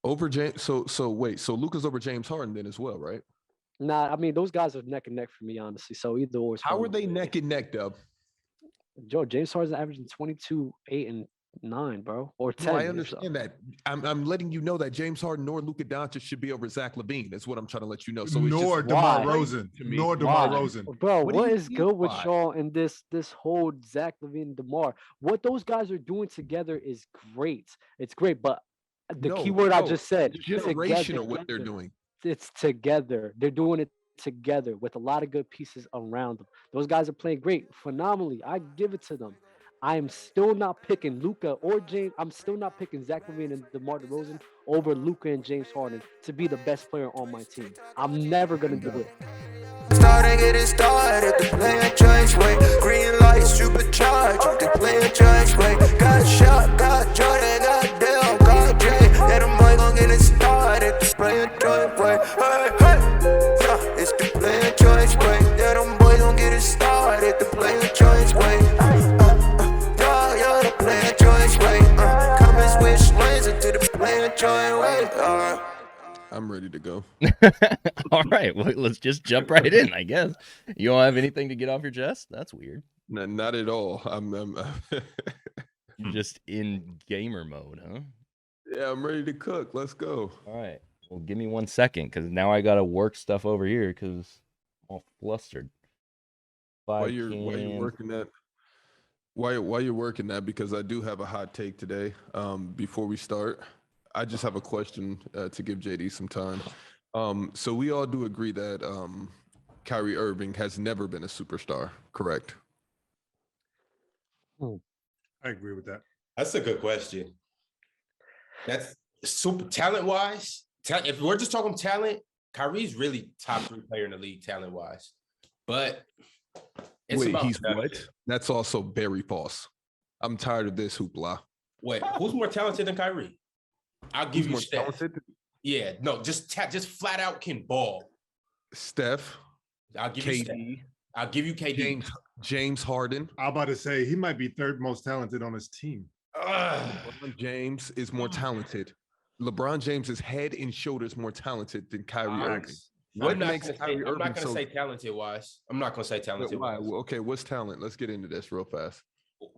Over James. So wait. So Luka's over James Harden then as well, right? Nah, I mean those guys are neck and neck for me, honestly. So either or. How are they neck and neck, Dub? Joe, James Harden's averaging 22, 8, and 9, bro, or 10. No, I understand that. I'm letting you know that James Harden nor Luka Doncic should be over Zach LaVine. That's what I'm trying to let you know. So nor DeMar DeRozan. Nor DeMar DeRozan. Bro, what is good with y'all in this whole Zach LaVine and DeMar? What those guys are doing together is great. It's great, but the key word I just said, generational what they're doing. It's together. They're doing it together with a lot of good pieces around them. Those guys are playing great, phenomenally. I give it to them. I am still not picking Luka or James. I'm still not picking Zach LaVine and DeMar DeRozan over Luka and James Harden to be the best player on my team. I'm never gonna do it. Starting getting started, the player choice way. Green light, supercharged, the player choice way. Got shot, got Jordan, got Dale, got Jay. Yeah, them boy gon' get it started, the player choice way. Hey, hey, yeah, it's the player choice way. Yeah, them boy gon' get it started, the player choice way. Yeah, the player choice way. Come and switch lanes into the player choice way. I'm ready to go. All right, well, let's just jump right in, I guess. You don't have anything to get off your chest? That's weird. No, not at all. I'm You're just in gamer mode, huh? Yeah, I'm ready to cook. Let's go. All right. Well, give me 1 second, because now I got to work stuff over here because I'm all flustered. While you're working that, while you're working that, because I do have a hot take today. Before we start, I just have a question to give JD some time. So we all do agree that Kyrie Irving has never been a superstar, correct? I agree with that. That's a good question. That's super talent-wise. If we're just talking talent, Kyrie's really top 3 player in the league talent-wise. But it's wait, about he's what? That's also very false. I'm tired of this hoopla. Wait, who's more talented than Kyrie? I'll give you more Steph. Talented? Yeah, no, just flat out can ball. Steph. I'll give KD. you Steph. I'll give you KD. James Harden. I'm about to say he might be third most talented on his team. LeBron James is more talented. LeBron James is head and shoulders more talented than Kyrie Irving. What makes Kyrie Irving I'm not going to say talented wise. I'm not going to say talented wise. Okay, what's talent? Let's get into this real fast.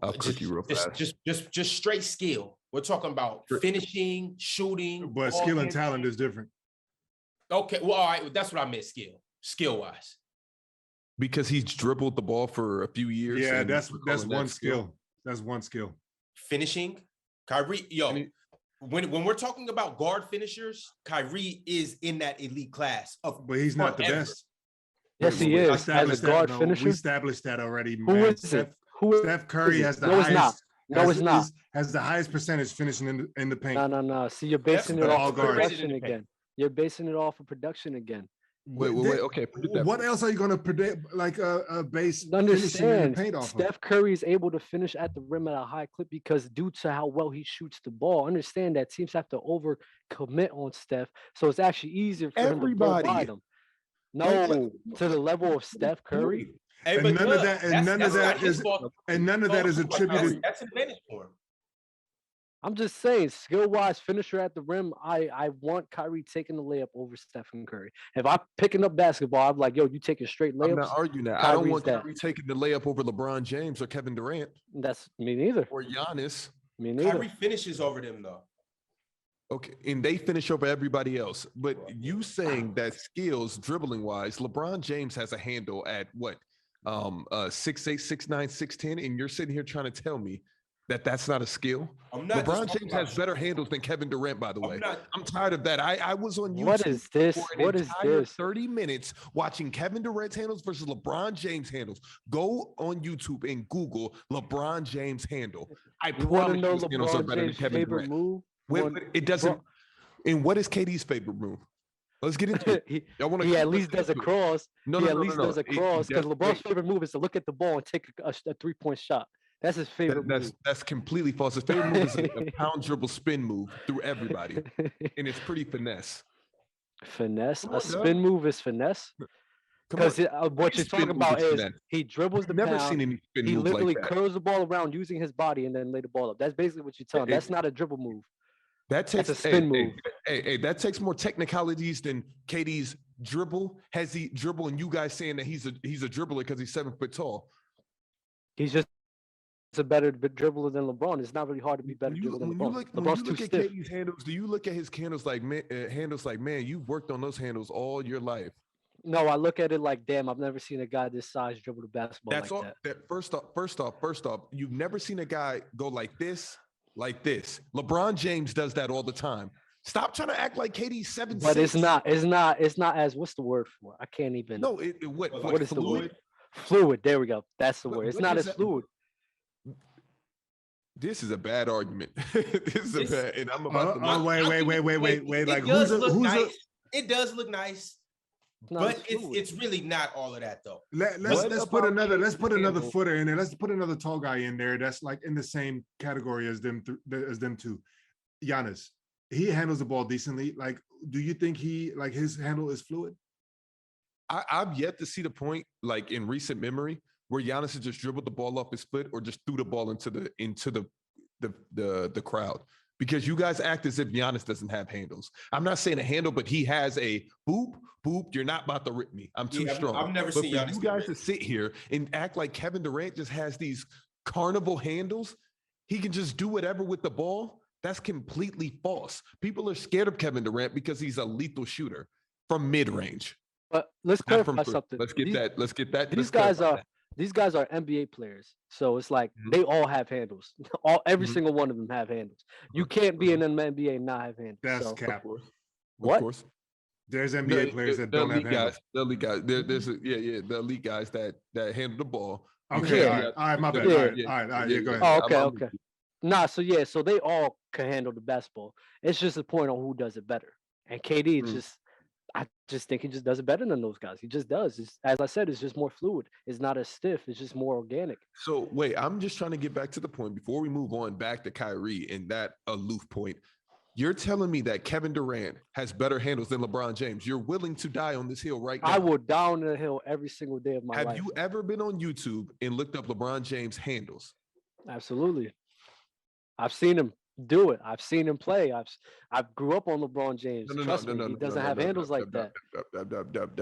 I'll cook you real fast. Just straight skill. We're talking about finishing, shooting. But skill and talent is different. Okay, well, all right. That's what I meant, skill-wise. Because he's dribbled the ball for a few years. Yeah, that's one skill. That's one skill. Finishing, Kyrie, when we're talking about guard finishers, Kyrie is in that elite class. But he's not the best. Yes, he is. As a guard finisher. We established that already. Who is it? Steph Curry has the highest. No, it's not. Has the highest percentage finishing in the paint. No. See, you're basing it off of production again. You're basing it off of production again. Wait. Okay. What else are you going to predict? Like a base. Understand? Steph Curry is able to finish at the rim at a high clip because due to how well he shoots the ball. Understand that teams have to overcommit on Steph, so it's actually easier for him to provide them. No, to the level of Steph Curry. Hey, and none of that is attributed. That's an advantage for him. I'm just saying, skill-wise, finisher at the rim, I want Kyrie taking the layup over Stephen Curry. If I'm picking up basketball, I'm like, yo, you taking straight layups. I'm not arguing that. I don't want Kyrie taking the layup over LeBron James or Kevin Durant. That's me neither. Or Giannis. Me neither. Kyrie finishes over them, though. Okay, and they finish over everybody else. But you saying that skills, dribbling-wise, LeBron James has a handle at what? 6'8", 6'9", 6'10", and you're sitting here trying to tell me that that's not a skill. LeBron James has better handles than Kevin Durant, by the way. I'm tired of that. I was on YouTube. What is this? What is this? 30 minutes watching Kevin Durant's handles versus LeBron James handles. Go on YouTube and Google LeBron James handle. I promise you his handles are better than Kevin Durant. Move? It doesn't. And what is KD's favorite move? Let's get into it. He at least does a cross. He at least does a cross because LeBron's favorite move is to look at the ball and take a 3-point shot. That's his favorite move. That's completely false. His favorite move is a pound dribble spin move through everybody. And it's pretty finesse. Finesse? A spin move is finesse? Because what you're talking about is he dribbles the pound. Seen any spin he moves literally like that. curls the ball around using his body and then lay the ball up. That's basically what you're telling. That's not a dribble move. That takes a spin move. Hey, that takes more technicalities than KD's dribble. Has he dribble? And you guys saying that he's a dribbler because he's 7 foot tall. He's just a better dribbler than LeBron. It's not really hard to be better dribbler than LeBron. LeBron's too stiff. KD's handles, do you look at his handles like man, you've worked on those handles all your life? No, I look at it like, damn, I've never seen a guy this size dribble the basketball That's like all. that. First off, you've never seen a guy go like this. LeBron James does that all the time. Stop trying to act like KD's 7'6". But it's not as, what's the word for it? I can't even. No, what is the word? Fluid. There we go. That's the word. It's not as fluid. This is a bad argument. And I'm about to. Wait. Like, it does look nice. But it's really not all of that though. Let's put another footer in there. Let's put another tall guy in there that's like in the same category as them two. Giannis, he handles the ball decently. Like, do you think his handle is fluid? I've yet to see the point, like in recent memory, where Giannis has just dribbled the ball off his foot or just threw the ball into the crowd. Because you guys act as if Giannis doesn't have handles. I'm not saying a handle, but he has a boop. You're not about to rip me. I'm too strong. I've never seen Giannis. You guys to sit here and act like Kevin Durant just has these carnival handles. He can just do whatever with the ball. That's completely false. People are scared of Kevin Durant because he's a lethal shooter from mid-range. But let's clarify something. Let's get that. These guys are NBA players, so it's like they all have handles. Every single one of them have handles. You can't be in an NBA and not have handles. That's cap. What? Of course. There's NBA players that don't have handles. The elite guys. There's the elite guys that handle the ball. Okay, all right, my bad. All right, yeah, go ahead. Oh, okay. Nah, so they all can handle the basketball. It's just a point on who does it better. And KD I just think he just does it better than those guys. He just does. As I said, it's just more fluid. It's not as stiff. It's just more organic. So wait, I'm just trying to get back to the point before we move on back to Kyrie and that aloof point. You're telling me that Kevin Durant has better handles than LeBron James. You're willing to die on this hill right now. I will die on the hill every single day of my life. Have you ever been on YouTube and looked up LeBron James handles? Absolutely. I've seen him do it. I've seen him play. I grew up on LeBron James. Trust me, he doesn't have handles like that.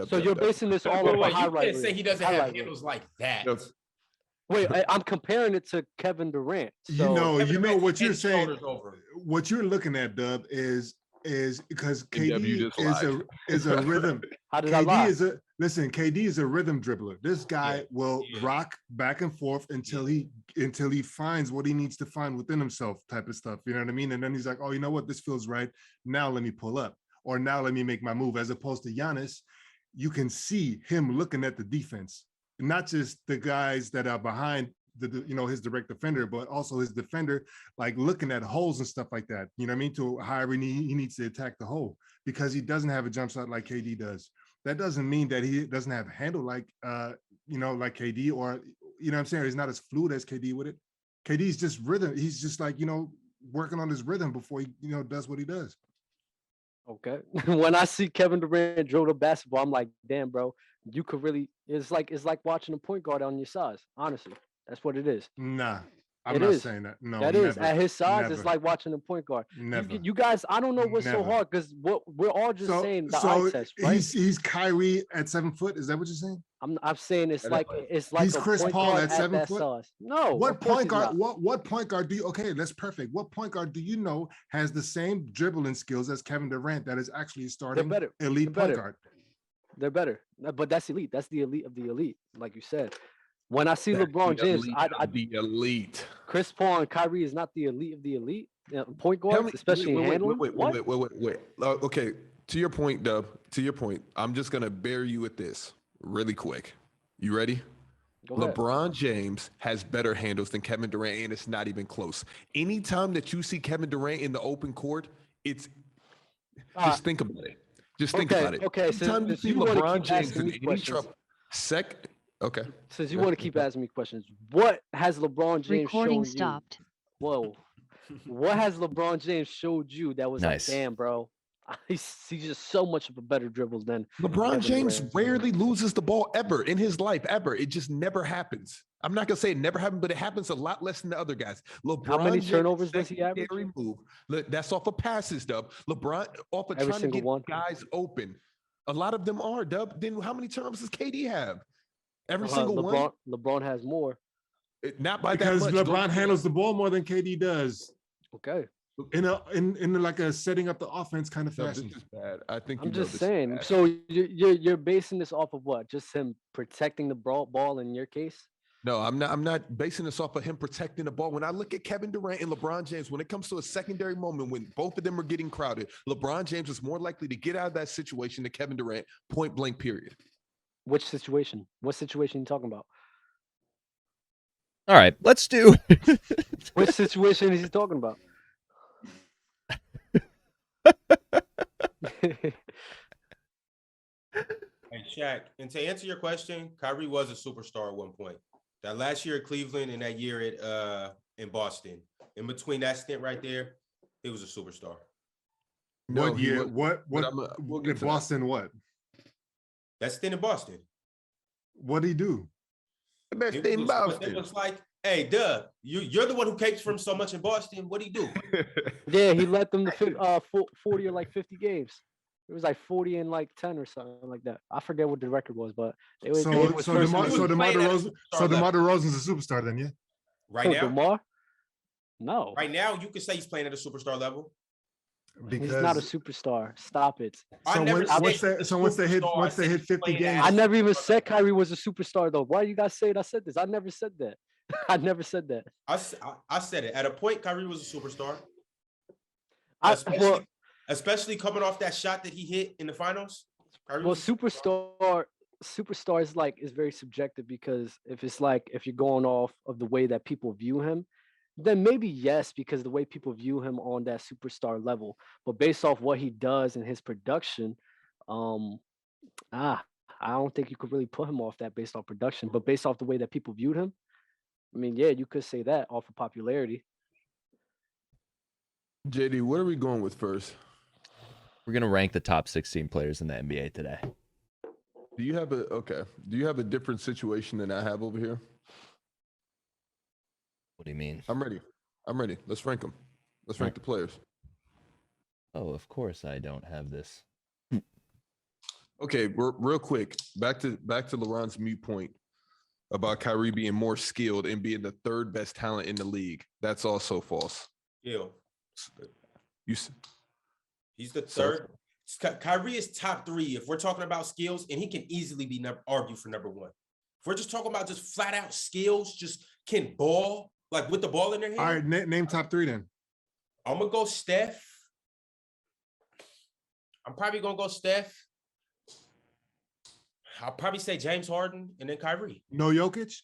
So you're basing this all on highlight. You can't say he doesn't have handles like that. Wait, I'm comparing it to Kevin Durant. So you know what you're saying. What you're looking at, Dub, is because KD is a rhythm. How did I lie? KD is a rhythm dribbler. This guy will rock back and forth until he finds what he needs to find within himself, type of stuff. You know what I mean? And then he's like, oh, you know what? This feels right. Now let me pull up, or now let me make my move. As opposed to Giannis, you can see him looking at the defense, not just the guys that are behind his direct defender, but also his defender, like looking at holes and stuff like that. You know what I mean? To however he needs to attack the hole, because he doesn't have a jump shot like KD does. That doesn't mean that he doesn't have a handle like like KD, or you know what I'm saying? He's not as fluid as KD with it. KD's just rhythm. He's just like, working on his rhythm before he, does what he does. Okay. When I see Kevin Durant dribble the basketball, I'm like, damn, bro, you could really. It's like watching a point guard on your size. Honestly, that's what it is. Nah, I'm not saying that. No, that is at his size. It's like watching a point guard. Never. You guys, I don't know what's so hard, because we're all just saying the eye test, right? He's Kyrie at 7 foot. Is that what you're saying? I'm saying it's like he's Chris Paul at 7 foot. Size. No. What point guard? What point guard do you? Okay, that's perfect. What point guard do you know has the same dribbling skills as Kevin Durant that is actually starting elite point guard? They're better, but that's elite. That's the elite of the elite, like you said. When I see LeBron James, the elite. Chris Paul and Kyrie is not the elite of the elite point guards, especially in handling. Wait. Okay, to your point, Dub. To your point, I'm just gonna bear you with this really quick. You ready? Go ahead. LeBron James has better handles than Kevin Durant, and it's not even close. Anytime that you see Kevin Durant in the open court, just think about it. Just think about it. Okay, anytime you see LeBron James in any trouble, okay. Since you want to keep asking me questions, what has LeBron James Recording shown stopped. You? Whoa. What has LeBron James showed you that was nice? Like, damn, bro, he's just so much of a better dribble than LeBron James rarely loses the ball ever in his life, ever. It just never happens. I'm not gonna say it never happened, but it happens a lot less than the other guys. LeBron, How many James' turnovers does he average? secondary move. That's off of passes, Dub. LeBron off of Every trying to single get one. guys open. A lot of them are, Dub. Then how many turnovers does KD have? Every single one. LeBron has more. Not by Because that much. LeBron handles the ball more than KD does. Okay. In like a setting up the offense kind of Dub, fashion. this is bad. I think I'm just saying. So you're basing this off of what? Just him protecting the ball in your case? No, I'm not basing this off of him protecting the ball. When I look at Kevin Durant and LeBron James, when it comes to a secondary moment when both of them are getting crowded, LeBron James is more likely to get out of that situation than Kevin Durant, point blank, period. Which situation? What situation are you talking about? All right, let's do. Which situation is he talking about? Hey, Shaq, and to answer your question, Kyrie was a superstar at one point. That last year at Cleveland and that year at in Boston. In between that stint right there, he was a superstar. What year? What we'll get in Boston? What? That stint in Boston. What'd he do? The best thing about it was like, hey, duh, you're the one who capes from so much in Boston. What'd he do? Yeah, he led them to 40 or like 50 games. It was like 40 and like 10 or something like that. I forget what the record was, but it was. DeMar DeRozan's a superstar then, yeah. Right now, DeMar? No. Right now, you could say he's playing at a superstar level. Because he's not a superstar. Stop it. So once they hit 50 games, I never even said Kyrie was a superstar though. Why you guys saying I said this? I never said that. I never said that. I said it. At a point, Kyrie was a superstar. Especially coming off that shot that he hit in the finals. Superstar is very subjective because if you're going off of the way that people view him, then maybe yes, because the way people view him on that superstar level. But based off what he does in his production, I don't think you could really put him off that based on production. But based off the way that people viewed him, I mean, yeah, you could say that off of popularity. JD, what are we going with first? We're gonna rank the top 16 players in the NBA today. Do you have a different situation than I have over here? What do you mean? I'm ready. Let's rank them. Let's rank the players. Oh, of course I don't have this. Okay, real quick. Back to LaRon's mute point about Kyrie being more skilled and being the third best talent in the league. That's also false. Yeah. He's the third. Kyrie is top 3 if we're talking about skills, and he can easily be argued for number 1. If we're just talking about just flat out skills, just can ball, like with the ball in their hand. All right, name top 3 then. I'm going to go Steph. I'm probably going to go Steph. I'll probably say James Harden and then Kyrie. No Jokic?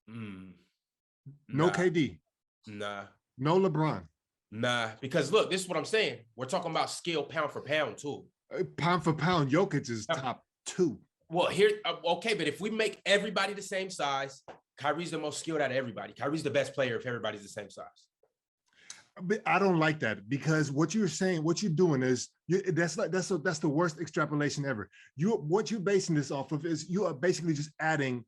No KD? Nah. No LeBron? Nah, because look, this is what I'm saying. We're talking about skill pound for pound too. Pound for pound, Jokic is top 2. Well, okay, but if we make everybody the same size, Kyrie's the most skilled out of everybody. Kyrie's the best player if everybody's the same size. I don't like that because what you're saying, what you're doing is that's the worst extrapolation ever. What you're basing this off of is you are basically just adding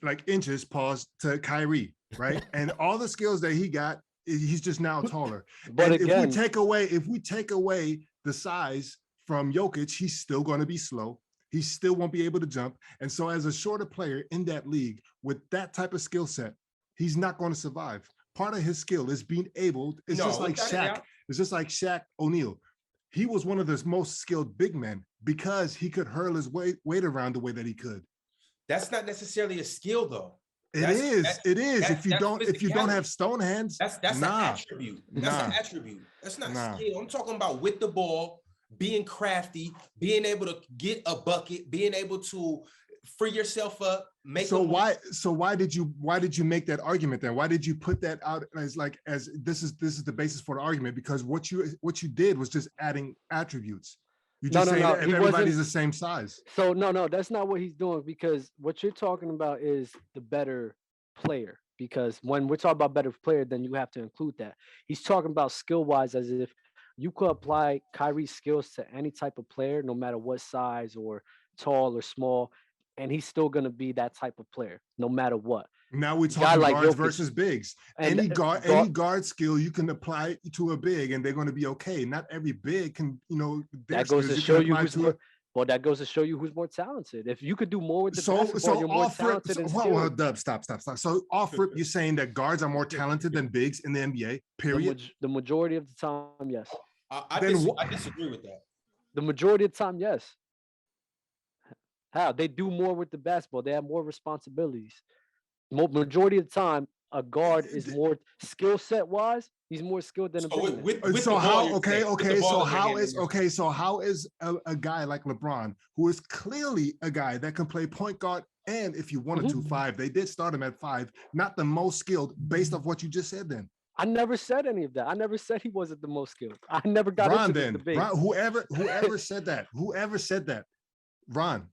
like inches to Kyrie, right? And all the skills that he got, he's just now taller. But and again, if we take away the size from Jokic, he's still going to be slow. He still won't be able to jump. And so as a shorter player in that league with that type of skill set, he's not going to survive. Part of his skill is being able, just like Shaq. It's just like Shaq O'Neal. He was one of the most skilled big men because he could hurl his weight around the way that he could. That's not necessarily a skill though. It is. If you don't have stone hands, that's an attribute. That's an attribute. That's not skill. I'm talking about with the ball, being crafty, being able to get a bucket, being able to free yourself up. Why did you make that argument then? Why did you put that out as this is the basis for the argument? Because what you did was just adding attributes. You just say that everybody's the same size. So no, that's not what he's doing, because what you're talking about is the better player. Because when we're talking about better player, then you have to include that. He's talking about skill wise, as if you could apply Kyrie's skills to any type of player, no matter what size or tall or small. and he's still gonna be that type of player, no matter what. Now we're Guy talking like guards Jokic. versus bigs. And Any guard skill you can apply to a big, and they're going to be okay. Not every big can, their that goes skills to you show can you apply who's to more. a- Well, that goes to show you who's more talented. If you could do more with the basketball, So you're more off rip, talented and well, skilled. Dub, stop. So off rip, you're saying that guards are more talented than bigs in the NBA. Period. The majority of the time, yes. I disagree with that. The majority of the time, yes. How they do more with the basketball? They have more responsibilities. Majority of the time, a guard is more skill set wise. He's more skilled than a big man. So how? Okay. So how is a guy like LeBron, who is clearly a guy that can play point guard, and if you wanted to 5, they did start him at 5, not the most skilled based off what you just said. Then I never said any of that. I never said he wasn't the most skilled. I never got into this debate. Ron, whoever said that, Ron.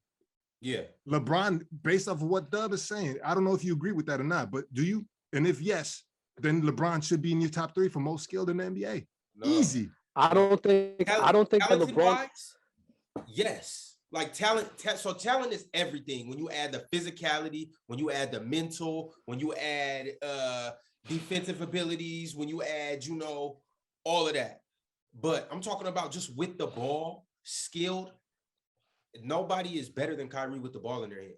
Yeah, LeBron, based off of what Dub is saying, I don't know if you agree with that or not, but do you? And if yes, then LeBron should be in your top 3 for most skilled in the NBA. No. Easy. I don't think that LeBron. Yes, like talent. So talent is everything. When you add the physicality, when you add the mental, when you add defensive abilities, when you add, all of that. But I'm talking about just with the ball, skilled. Nobody is better than Kyrie with the ball in their hand.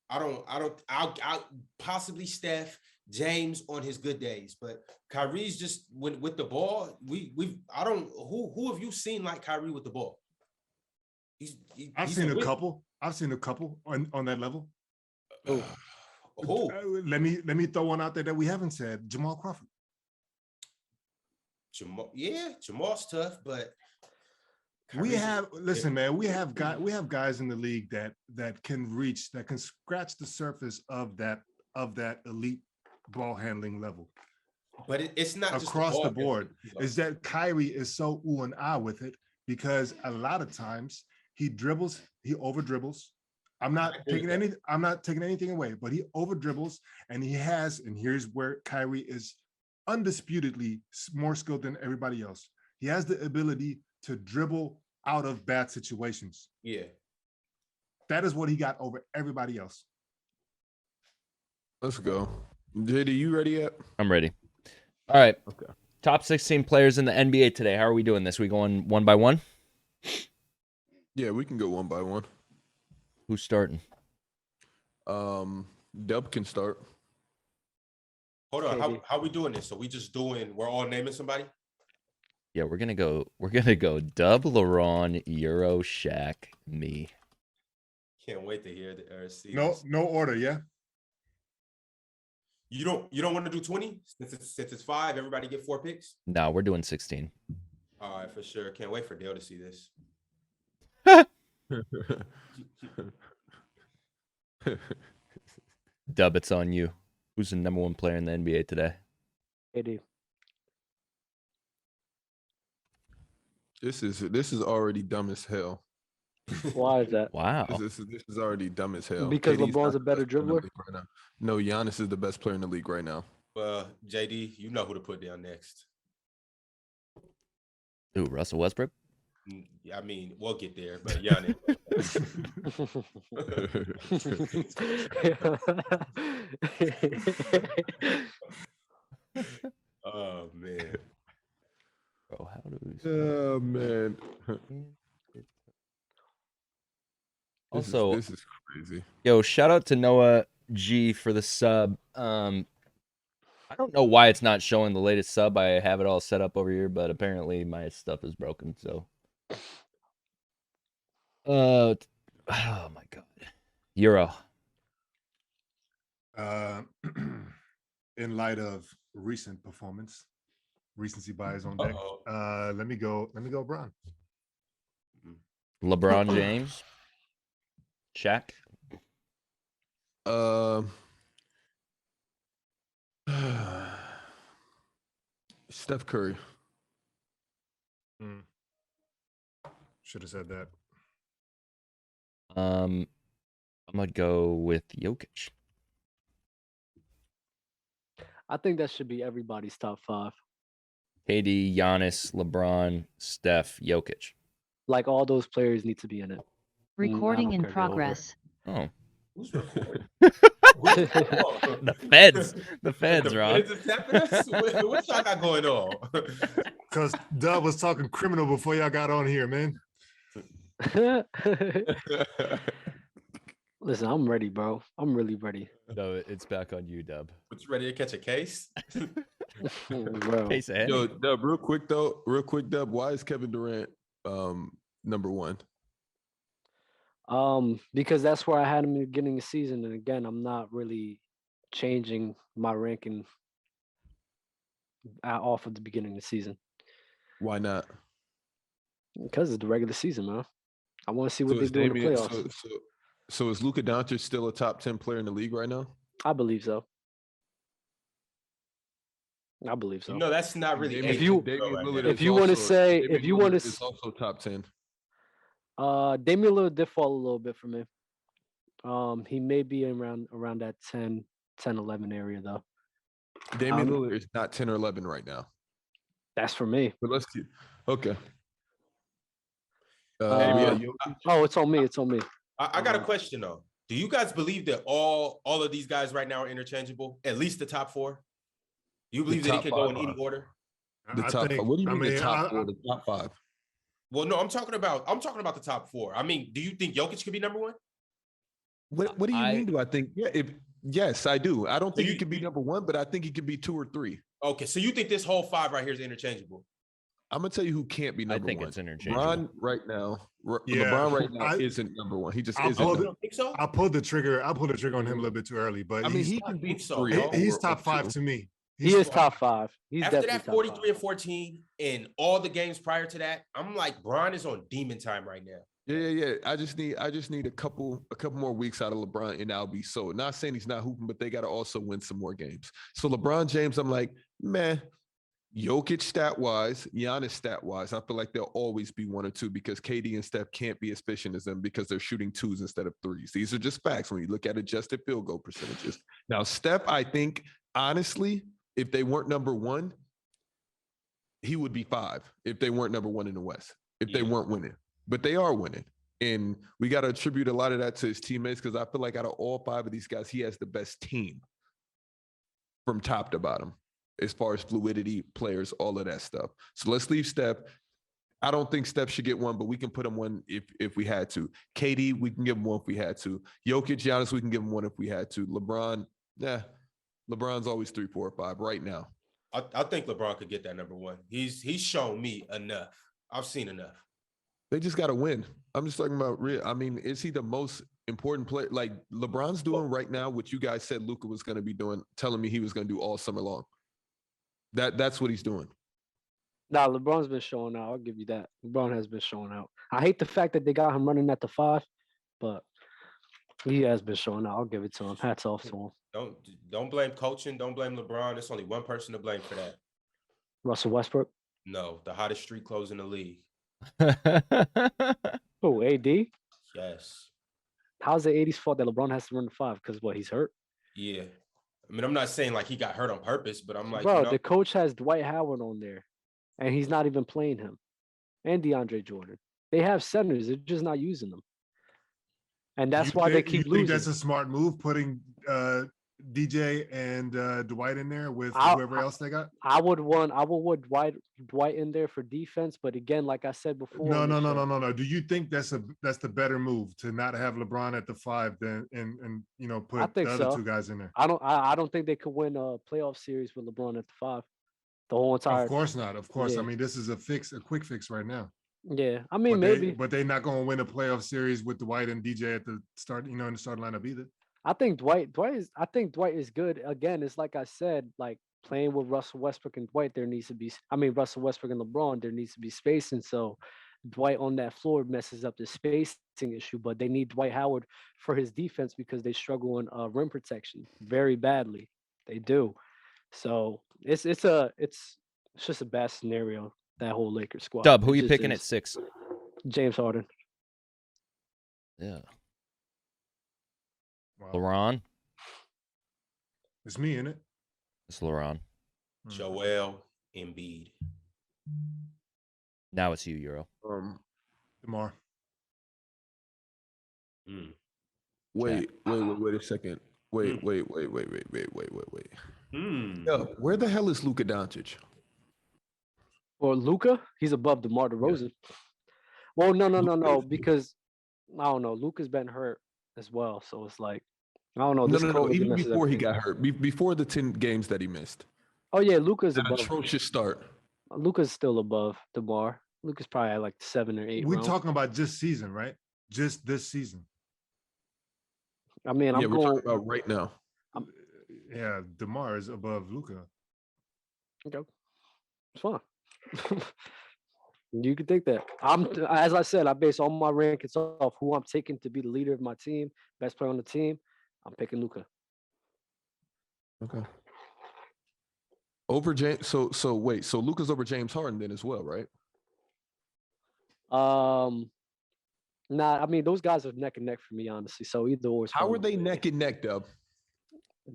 I'll possibly Steph, James on his good days, but Kyrie's just with the ball. Who have you seen like Kyrie with the ball? I've seen a couple on that level. Who? Let me throw one out there that we haven't said. Jamal Crawford. Jamal's tough, but we have guys in the league that can scratch the surface of that elite ball handling level. But it's not across just the board. Is that Kyrie is so ooh and ah with it, because a lot of times he over dribbles. I'm not taking anything away, but he over dribbles, and here's where Kyrie is undisputedly more skilled than everybody else. He has the ability to dribble out of bad situations. Yeah. That is what he got over everybody else. Let's go. JD, you ready yet? I'm ready. All right. Okay. Top 16 players in the NBA today. How are we doing this? We going one by one? Yeah, we can go one by one. Who's starting? Dub can start. Hold on. How are we doing this? So we're all naming somebody? Yeah, we're gonna go Dub, LeBron, Euro, Shaq, me. Can't wait to hear see no this. No order, yeah. You don't want to do 20 since it's 5. Everybody get 4 picks. No, we're doing 16. All right, for sure. Can't wait for Dale to see this. Dub, it's on you. Who's the number 1 player in the NBA today? AD. This is already dumb as hell. Why is that? Wow. This is already dumb as hell. Because KD's LeBron's not a better the best player in the dribbler? league right now. No, Giannis is the best player in the league right now. Well, JD, you know who to put down next. Ooh, Russell Westbrook? I mean, we'll get there, but Giannis. Oh, man. Bro, how do we... Oh, man. Also, this is crazy. Yo, shout out to Noah G for the sub. I don't know why it's not showing the latest sub. I have it all set up over here, but apparently my stuff is broken. So, oh my god, Euro. In light of recent performance, recency bias on deck. Let me go, Bron. LeBron James, Shaq. Steph Curry. Should have said that. I'm gonna go with Jokic. I think that should be everybody's top 5. KD, Giannis, LeBron, Steph, Jokic. Like all those players need to be in it. Recording I don't in care, they're over. progress. Oh. Who's recording? The feds. The feds, The Ron. feds is tapping us? What y'all got going on? Because Dub was talking criminal before y'all got on here, man. Listen, I'm ready, bro. I'm really ready. No, it's back on you, Dub. But you ready to catch a case? Bro. Case ahead. Yo, Dub, real quick, Dub, why is Kevin Durant number one? Because that's where I had him in the beginning of the season. And again, I'm not really changing my ranking off of the beginning of the season. Why not? Because it's the regular season, man. I want to see what they do in the playoffs. So is Luka Doncic still a top 10 player in the league right now? I believe so. I believe so. No, that's not really. If you want to say, if you want to, it's also top 10. Damian Lillard did fall a little bit for me. He may be around that 10, 11 area though. Damian Lillard is not 10 or 11 right now. That's for me. But let's see. Okay. It's on me. It's on me. I got a question though. Do you guys believe that all of these guys right now are interchangeable? At least the top four? You believe that he could go in any order? The top five. What do you mean the top four? The top five? Well, no, I'm talking about the top four. I mean, do you think Jokic could be number one? What do you mean? Do I think? Yeah, yes, I do. I don't think he could be number one, but I think he could be 2 or 3. Okay, so you think this whole 5 right here is interchangeable? I'm gonna tell you who can't be number one. I think it's interchangeable. LeBron right now isn't number one. He just isn't. You don't think so? I pulled the trigger on him a little bit too early, but I mean, he can be 3. He's top 5 to me. He is top 5. He's after definitely that 43 and 14 and all the games prior to that. I'm like, Bron is on demon time right now. Yeah. I just need a couple more weeks out of LeBron, and I'll be so. Not saying he's not hooping, but they got to also win some more games. So LeBron James, I'm like, man. Jokic stat wise, Giannis stat wise, I feel like they'll always be 1 or 2 because KD and Steph can't be as efficient as them because they're shooting 2s instead of 3s. These are just facts when you look at adjusted field goal percentages. Now, Steph, I think honestly, if they weren't number 1, he would be 5 if they weren't number 1 in the West, if they weren't winning. But they are winning. And we got to attribute a lot of that to his teammates because I feel like out of all 5 of these guys, he has the best team from top to bottom as far as fluidity, players, all of that stuff. So let's leave Steph. I don't think Steph should get 1, but we can put him 1 if we had to. KD, we can give him 1 if we had to. Jokic, Giannis, we can give him 1 if we had to. LeBron, LeBron's always 3, 4, or 5 right now. I think LeBron could get that number 1. He's shown me enough. I've seen enough. They just got to win. I'm just talking about real. I mean, is he the most important player? Like LeBron's doing right now what you guys said Luka was going to be doing, telling me he was going to do all summer long. That's what he's doing. Nah, LeBron's been showing out. I'll give you that. LeBron has been showing out. I hate the fact that they got him running at the 5, but he has been showing out. I'll give it to him. Hats off to him. Don't blame coaching. Don't blame LeBron. There's only one person to blame for that. Russell Westbrook? No, the hottest street clothes in the league. Oh, AD? Yes. How's the AD's fault that LeBron has to run the 5? Because what, he's hurt? Yeah. I mean, I'm not saying like he got hurt on purpose, but I'm like, bro, the coach has Dwight Howard on there, and he's not even playing him, and DeAndre Jordan. They have centers; they're just not using them, and that's why they keep losing. That's a smart move, putting DJ and Dwight in there with whoever else they got. I would want Dwight in there for defense, but again, like I said before, no. Do you think that's the better move to not have LeBron at the 5 than and put the other 2 guys in there? I don't think they could win a playoff series with LeBron at the 5. The whole entire. Of course not. Of course. Yeah. I mean, this is a quick fix right now. Yeah, I mean maybe, but they're not going to win a playoff series with Dwight and DJ at the start. In the starting lineup either. I think Dwight is good. Again, it's like I said, like playing with Russell Westbrook and Dwight, Russell Westbrook and LeBron, there needs to be spacing. So Dwight on that floor messes up the spacing issue, but they need Dwight Howard for his defense because they struggle on rim protection very badly. They do. So it's just a bad scenario, that whole Lakers squad. Dub, who are you picking at 6? James Harden. Yeah. Wow. LeBron. It's me, isn't it? It's LeBron. Joel Embiid. Now it's you, Euro. DeMar. Wait a second. Wait. Yeah, where the hell is Luka Doncic? Or Luka, he's above DeMar DeRozan. Yeah. Well, no, because I don't know. Luka's been hurt as well, so it's like I don't know. No. Even before he got hurt, before the 10 games that he missed. Oh yeah, Luka's above. Atrocious start. Luka's still above DeMar. Luka's probably at like 7 or 8. We're talking about just season, right? Just this season. I mean, we're talking about right now. Yeah, DeMar is above Luka. Okay, it's fine. You can think that. As I said, I base all my rankings off who I'm taking to be the leader of my team, best player on the team. I'm picking Luka. Okay. Over James. So wait. So Luka's over James Harden then as well, right? Nah. I mean, those guys are neck and neck for me, honestly. So either or. How are they neck and neck, Dub?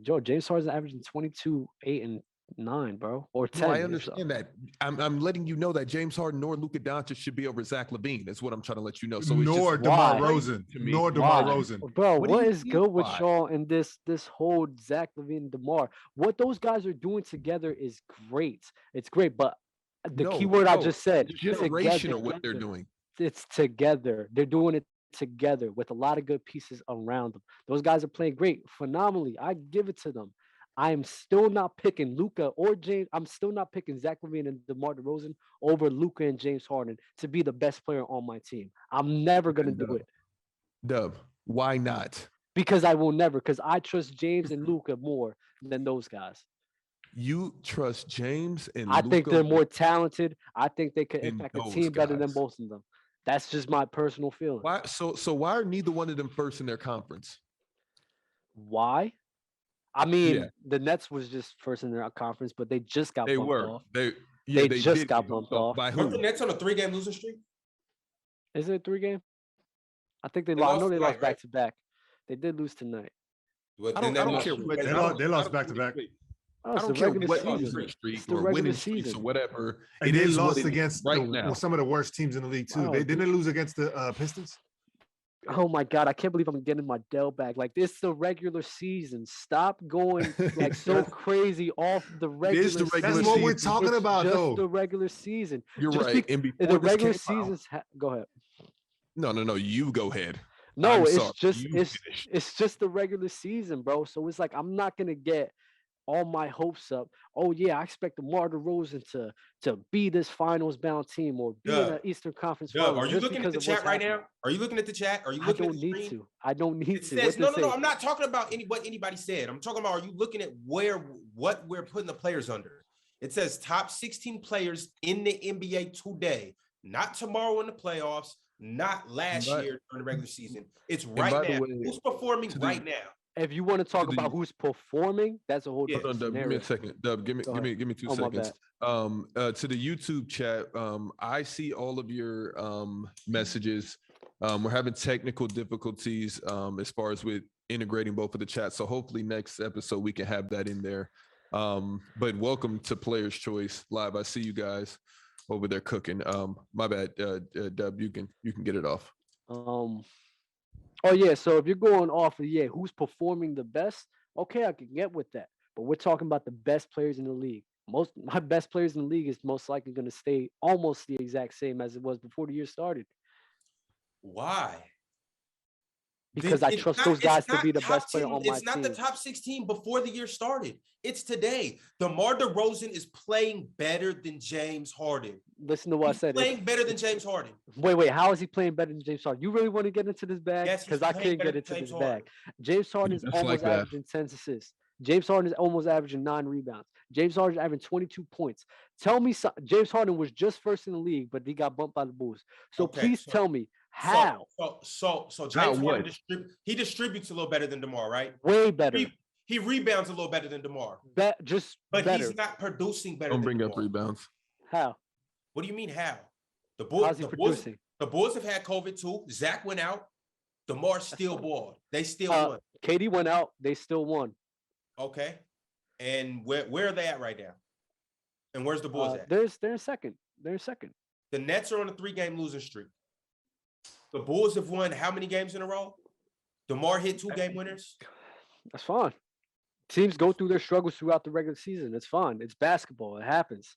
Joe, James Harden's averaging 22, 8, and 9, bro, or 10. No, I understand that. I'm letting you know that James Harden nor Luka Doncic should be over Zach LaVine. That's what I'm trying to let you know. So nor DeMar DeRozan, nor DeMar DeRozan. Bro, what is good with y'all and this whole Zach LaVine and DeMar? What those guys are doing together is great. It's great, but the key word I just said, generational what they're doing. It's together. They're doing it together with a lot of good pieces around them. Those guys are playing great, phenomenally. I give it to them. I am still not picking Luka or James. I'm still not picking Zach LaVine and DeMar DeRozan over Luka and James Harden to be the best player on my team. I'm never going to do it. Dub, why not? Because I will never, because I trust James and Luka more than those guys. You trust James and I think they're more talented. I think they could impact the team better than both of them. That's just my personal feeling. Why? So why are neither one of them first in their conference? Why? I mean, the Nets was just first in their conference, but they just got bumped off. They just got bumped off. By who? Aren't the Nets on a 3-game losing streak? Is it a 3-game? I think they lost. I know they lost back to back. They did lose tonight. I don't care. They lost back to back. I don't care what losing streak or winning streaks or whatever. And they lost against some of the worst teams in the league too. They didn't lose against the Pistons. Oh my God, I can't believe I'm getting my Dell back. Like, this is the regular season. Stop going like so crazy off the regular season. That's what we're talking about, though. The regular season. You're right. And the regular season's go ahead. No, you go ahead. No, it's just the regular season, bro. So it's like I'm not gonna get all my hopes up. Oh yeah, I expect DeMar DeRozan to be this finals bound team or be in an Eastern Conference Finals. Are you looking at the chat right now? Are you looking at the chat? Are you looking at the screen? I don't need to. Says, no. I'm not talking about what anybody said. I'm talking about, are you looking at what we're putting the players under? It says top 16 players in the NBA today, not tomorrow in the playoffs, not last year during the regular season. It's right now. Who's performing right now? If you want to talk about who's performing, that's a whole different scenario. Give me a second. Dub, give me 2 seconds. To the YouTube chat, I see all of your messages. We're having technical difficulties as far as with integrating both of the chats. So hopefully next episode we can have that in there. But welcome to Players Choice Live. I see you guys over there cooking. My bad, Dub. You can get it off. Oh yeah, so if you're going off of who's performing the best, okay, I can get with that. But we're talking about the best players in the league. My best players in the league is most likely going to stay almost the exact same as it was before the year started. Why? Because I trust those guys to be the best player on my team. It's not the top 16 before the year started. It's today. DeMar DeRozan is playing better than James Harden. Listen to what I said. Playing better than James Harden. Wait. How is he playing better than James Harden? You really want to get into this bag? Yes, because I can't get into this bag. James Harden is almost averaging 10 assists. James Harden is almost averaging 9 rebounds. James Harden is averaging 22 points. Tell me, James Harden was just first in the league, but he got bumped by the Bulls. So please tell me how. So James Harden distributes a little better than DeMar, right? Way better. He rebounds a little better than DeMar. But better. He's not producing better. Don't bring up rebounds. How? What do you mean how? The Bulls have had COVID too. Zach went out. DeMar still balled. They still won. KD went out. They still won. Okay. And where are they at right now? And where's the Bulls at? They're in second. The Nets are on a 3-game losing streak. The Bulls have won how many games in a row? DeMar hit 2 game winners. That's fine. Teams go through their struggles throughout the regular season. It's fine. It's basketball. It happens.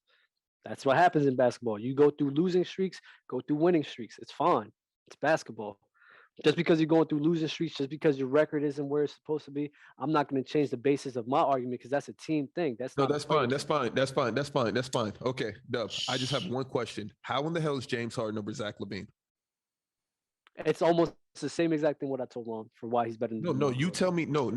That's what happens in basketball. You go through losing streaks, go through winning streaks. It's fine. It's basketball. Just because you're going through losing streaks, just because your record isn't where it's supposed to be, I'm not going to change the basis of my argument because that's a team thing. That's No, not that's fine. That's fine. That's fine. That's fine. That's fine. Okay, Dub. I just have one question. How in the hell is James Harden over Zach LaVine? It's almost the same exact thing what I told him for why he's better than No, you tell me. No.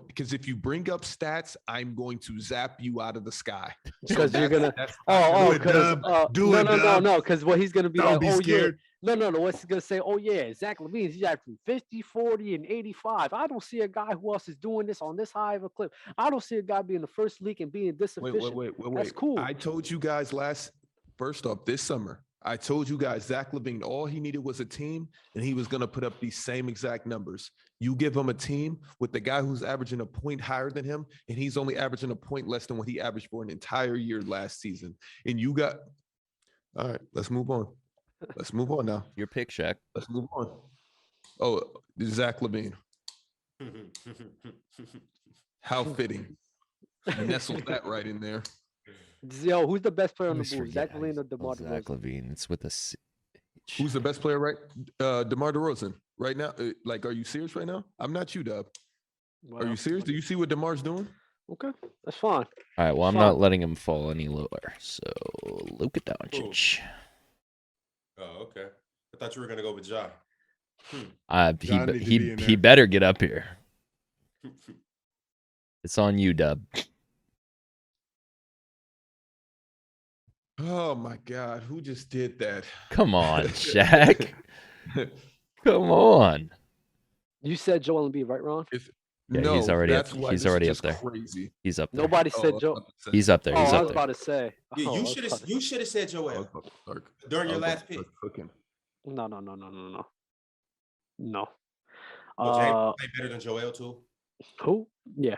Because if you bring up stats, I'm going to zap you out of the sky. Because you're gonna no, because what he's gonna be Don't like, be oh scared. yeah, no, what's he gonna say? Oh yeah, Zach LaVine, he's actually 50, 40, and 85. I don't see a guy who else is doing this on this high of a clip. I don't see a guy being the first league and being this efficient. Wait. That's cool. I told you guys first off, this summer, I told you guys Zach LaVine, all he needed was a team, and he was going to put up these same exact numbers. You give him a team with the guy who's averaging a point higher than him, and he's only averaging a point less than what he averaged for an entire year last season. And you got, all right, let's move on. Let's move on now. Your pick, Shaq. Let's move on. Oh, Zach LaVine. How fitting. Nestled that right in there. Yo, who's the best player on the Always Bulls? Zach forget LaVine or DeMar Zach DeRozan? LaVine. It's with a C. Who's the best player right? DeMar DeRozan right now. Are you serious right now? I'm not you, Dub. Are you serious? Do you see what DeMar's doing? Okay, that's fine. All right. Well, I'm Fine. not letting him fall any lower. So Luka Doncic. Oh, okay. I thought you were gonna go with Ja. John needs to be in He there. better get up here. It's on you, Dub. Oh my God, who just did that? Come on, Shaq. Come on. You said Joel Embiid, right, Ron? Yeah, No, he's already that's up, why he's this is already up just there. Crazy. He's up there. Nobody said Oh, Joel. He's up there. Oh, He's I up was there. about to say. Yeah, Oh, I you was should about have to- you should have said I Joel was about to start- during I your was about last to pick. start cooking. No. Well, Uh, James played better than Joel too. who? Yeah.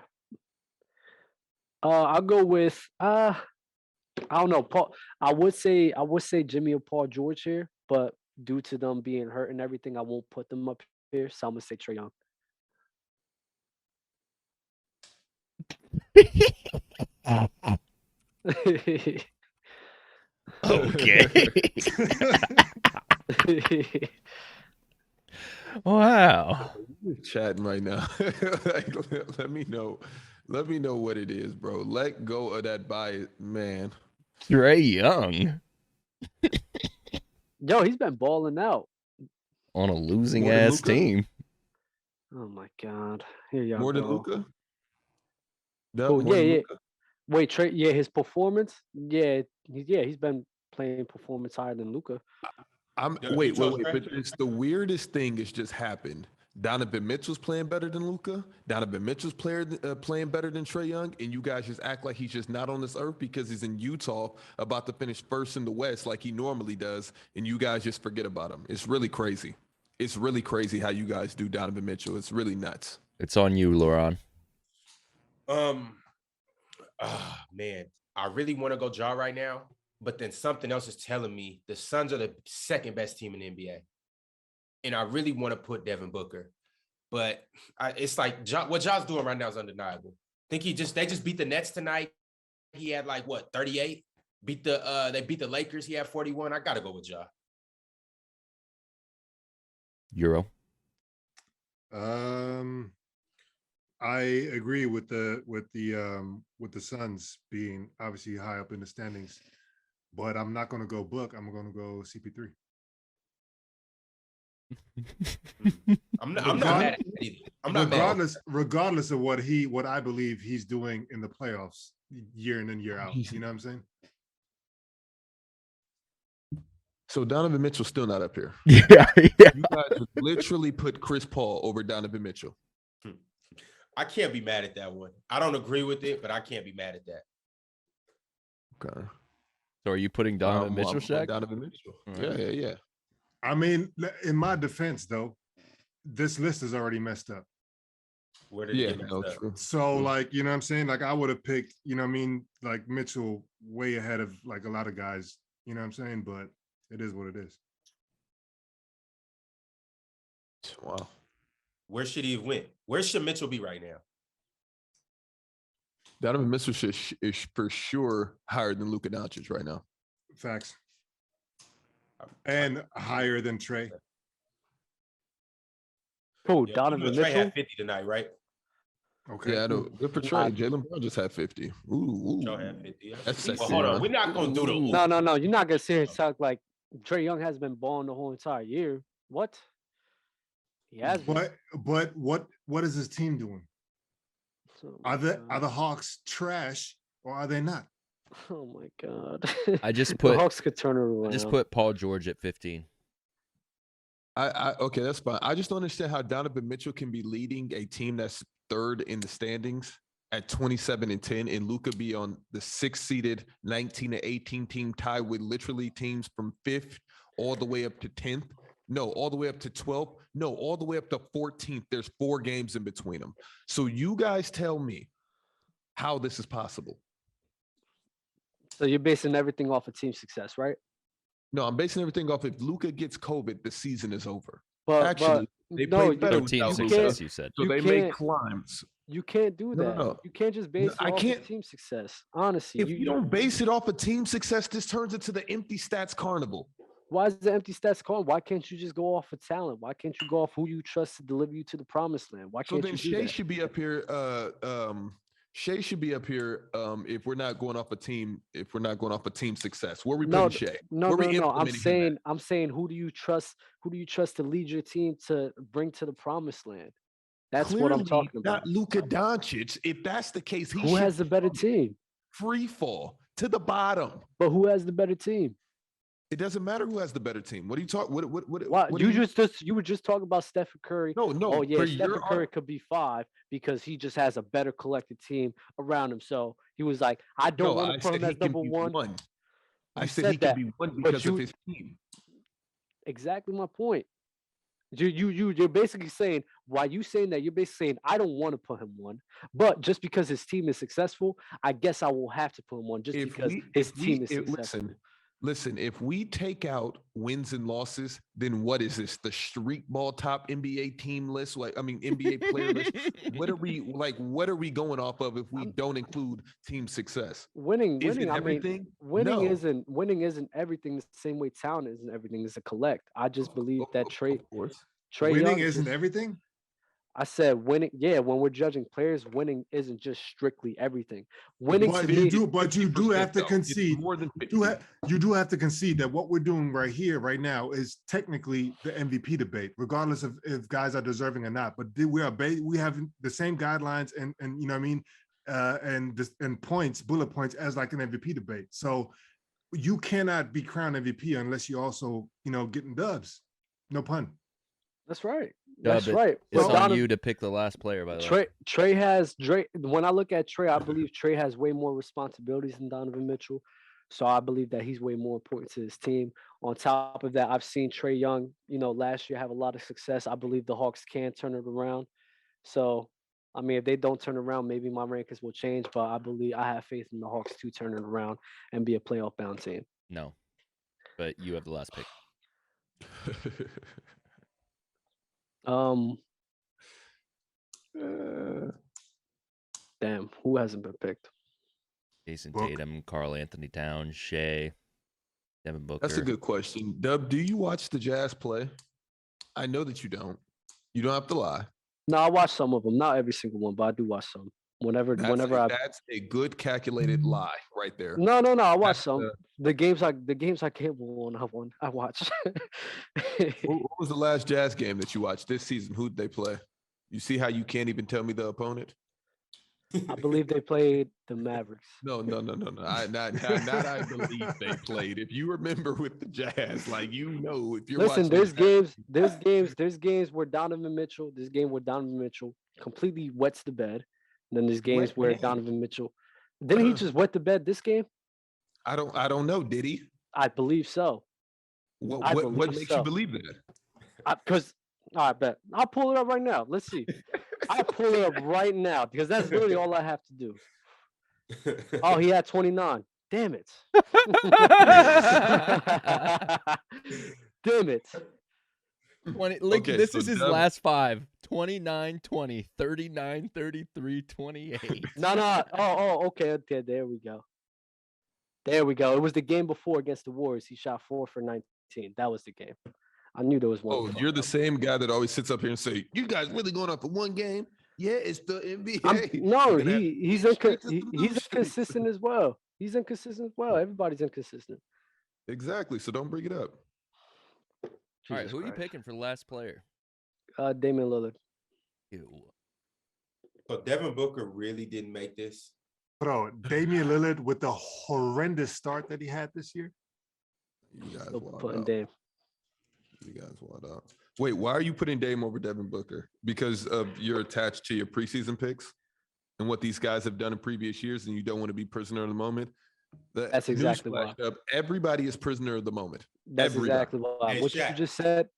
I'll go with I don't know. Paul. I would say Jimmy or Paul George here, but due to them being hurt and everything, I won't put them up here. So I'm gonna say Trae Young. Okay. Wow. Chatting right now. Like, let me know. Let me know what it is, bro. Let go of that bias, man. Trae Young Yo, he's been balling out. on a losing More than ass Luka? team. Oh my God. Here y'all More than go. Luka? Oh, More than yeah. Luka? Wait, Trey. Yeah, his performance. Yeah, he's been playing performance higher than Luca. Yeah, Wait. Utah's But trash. it's the weirdest thing has just happened. Donovan Mitchell's playing better than Luka. Donovan Mitchell's playing better than Trae Young, and you guys just act like he's just not on this earth because he's in Utah about to finish first in the West like he normally does, and you guys just forget about him. It's really crazy. It's really crazy how you guys do Donovan Mitchell. It's really nuts. It's on you, Laurent. Man, I really want to go Ja right now, but then something else is telling me the Suns are the second best team in the NBA. And I really want to put Devin Booker. But it's like what Ja's doing right now is undeniable. I think they just beat the Nets tonight. He had like what, 38? They beat the Lakers. He had 41. I gotta go with Ja. Euro. I agree with the Suns being obviously high up in the standings, but I'm not going to go Book. I'm going to go CP3. I'm not mad at that either. I'm not mad. Regardless of what I believe he's doing in the playoffs year in and year out. You know what I'm saying? So Donovan Mitchell's still not up here. Yeah. You guys would literally put Chris Paul over Donovan Mitchell. I can't be mad at that one. I don't agree with it, but I can't be mad at that. Okay. So are you putting Donovan Mitchell, I'm Shaq? Donovan Mitchell. Right. Yeah. I mean, in my defense, though, this list is already messed up. Where did it get messed up? True. So, like, you know what I'm saying? Like, I would have picked, you know what I mean? Like, Mitchell way ahead of, like, a lot of guys, you know what I'm saying? But it is what it is. Wow. where should he have went? Where should Mitchell be right now? Donovan Mitchell is for sure higher than Luka Doncic right now. Facts. And higher than Trey. Who, Yeah, Donovan Trey Mitchell? had 50 tonight, right? Okay. Yeah, I know. Good for Trey. Jalen Brown just had 50. Ooh. Joe had 50. That's Well, sexy, hold on. man. We're not going to do the ooh. No. You're not gonna sit here and talk like Trae Young has been balling the whole entire year. What? He has been. But what is his team doing? Oh Are my the God. Hawks trash or are they not? Oh my God. I just The put Hawks could turn it around. I just put Paul George at 15. Okay, that's fine. I just don't understand how Donovan Mitchell can be leading a team that's third in the standings at 27-10, and Luka be on the 6th-seeded 19-18 team, tied with literally teams from 5th all the way up to 10th. No, all the way up to 12th. No, all the way up to 14th. There's 4 games in between them. So you guys tell me how this is possible. So you're basing everything off of team success, right? No, I'm basing everything off if Luka gets COVID, the season is over. But Actually, they no, play better Team without you success, Luka, can't- you said. so you they make can't- climbs. you can't do No, that. no. You can't just base it I off can't- of team success. Honestly, If you don't base it off of team success, this turns into the empty stats carnival. why is the empty stats called? Why can't you just go off of talent? Why can't you go off who you trust to deliver you to the promised land? Why So can't then you do Shea that? should be up here. Shea should be up here if we're not going off a team. If we're not going off a team success, where we No, putting Shea? No. Where we I'm implementing him at? saying, who do you trust? Who do you trust to lead your team to bring to the promised land? That's what I'm Clearly talking about. Not Luka Doncic. If that's the case, he Who should has the better team? free fall to the bottom. But who has the better team? It doesn't matter who has the better team. What are you talking? Why What you do you were just talking about Stephen Curry. No. Oh yeah, for Stephen your Curry could be 5 because he just has a better collected team around him. So he was like, I don't want to put him as number one. I You said said he that, can be one but because of his team. Exactly my point. You're basically saying, why you saying that? You're basically saying I don't want to put him one, but just because his team is successful, I guess I will have to put him one just because his team is successful. Listen, if we take out wins and losses, then what is this? The street ball top NBA team list? NBA player list. What are we going off of if we don't include team success? Winning. Everything? Winning No. isn't everything the same way talent isn't everything. It's a collect. I just believe that Trae Winning Young isn't everything. I said winning. Yeah, when we're judging players, winning isn't just strictly everything. Winning But to you me, do have to concede. More than 50. You do have to concede that what we're doing right here, right now, is technically the MVP debate, regardless of if guys are deserving or not. But we have the same guidelines and you know what I mean, and points, bullet points as like an MVP debate. So you cannot be crowned MVP unless you also getting dubs. No pun. That's right. Dub That's right. It's But on you to pick the last player, by the way. Trae has when I look at Trae, I believe Trae has way more responsibilities than Donovan Mitchell. So I believe that he's way more important to his team. On top of that, I've seen Trae Young, last year have a lot of success. I believe the Hawks can turn it around. So, I mean, if they don't turn around, maybe my rankings will change. But I have faith in the Hawks to turn it around and be a playoff bound team. No, but you have the last pick. Damn, who hasn't been picked? Jason Book. Tatum, Karl Anthony Towns, Shea, Devin Booker. That's a good question. Dub, do you watch the Jazz play? I know that you don't. You don't have to lie. No, I watch some of them. Not every single one, but I do watch some. That's a good calculated lie right there. No, I watch That's some. The games I can't won. I watch. What was the last Jazz game that you watched this season? Who did they play? You see how you can't even tell me the opponent? I believe they played the Mavericks. No. Not I believe they played. If you remember with the Jazz, if you're Listen, watching there's games where Donovan Mitchell, completely wets the bed. And then there's games where Donovan Mitchell, didn't he just wet the bed this game? I don't know. Did he? I believe so. What makes you believe that? Because I bet I'll pull it up right now. Let's see. I'll pull it up right now because that's literally all I have to do. Oh, he had 29. Damn it. Damn it. 20, this is his last 5. 29, 20, 39, 33, 28. No. Okay. There we go. There we go. It was the game before against the Warriors. He shot 4 for 19. That was the game. I knew there was one. Oh, you're the same guy that always sits up here and say, "You guys really going up for one game?" Yeah, it's the NBA. No, he's inconsistent as well. He's inconsistent as well. Everybody's inconsistent. Exactly. So don't bring it up. All right, Jesus who are you Christ. picking for the last player? Damian Lillard. Ew. So Devin Booker really didn't make this. Bro, Damian Lillard with the horrendous start that he had this year. You guys Still wild putting out. Dame. You guys wild out. Wait, why are you putting Dame over Devin Booker? Because of you're attached to your preseason picks and what these guys have done in previous years, and you don't want to be prisoner of the moment. That's exactly why. Everybody is prisoner of the moment. That's Everybody. exactly why. Hey, What you Shaq. just said,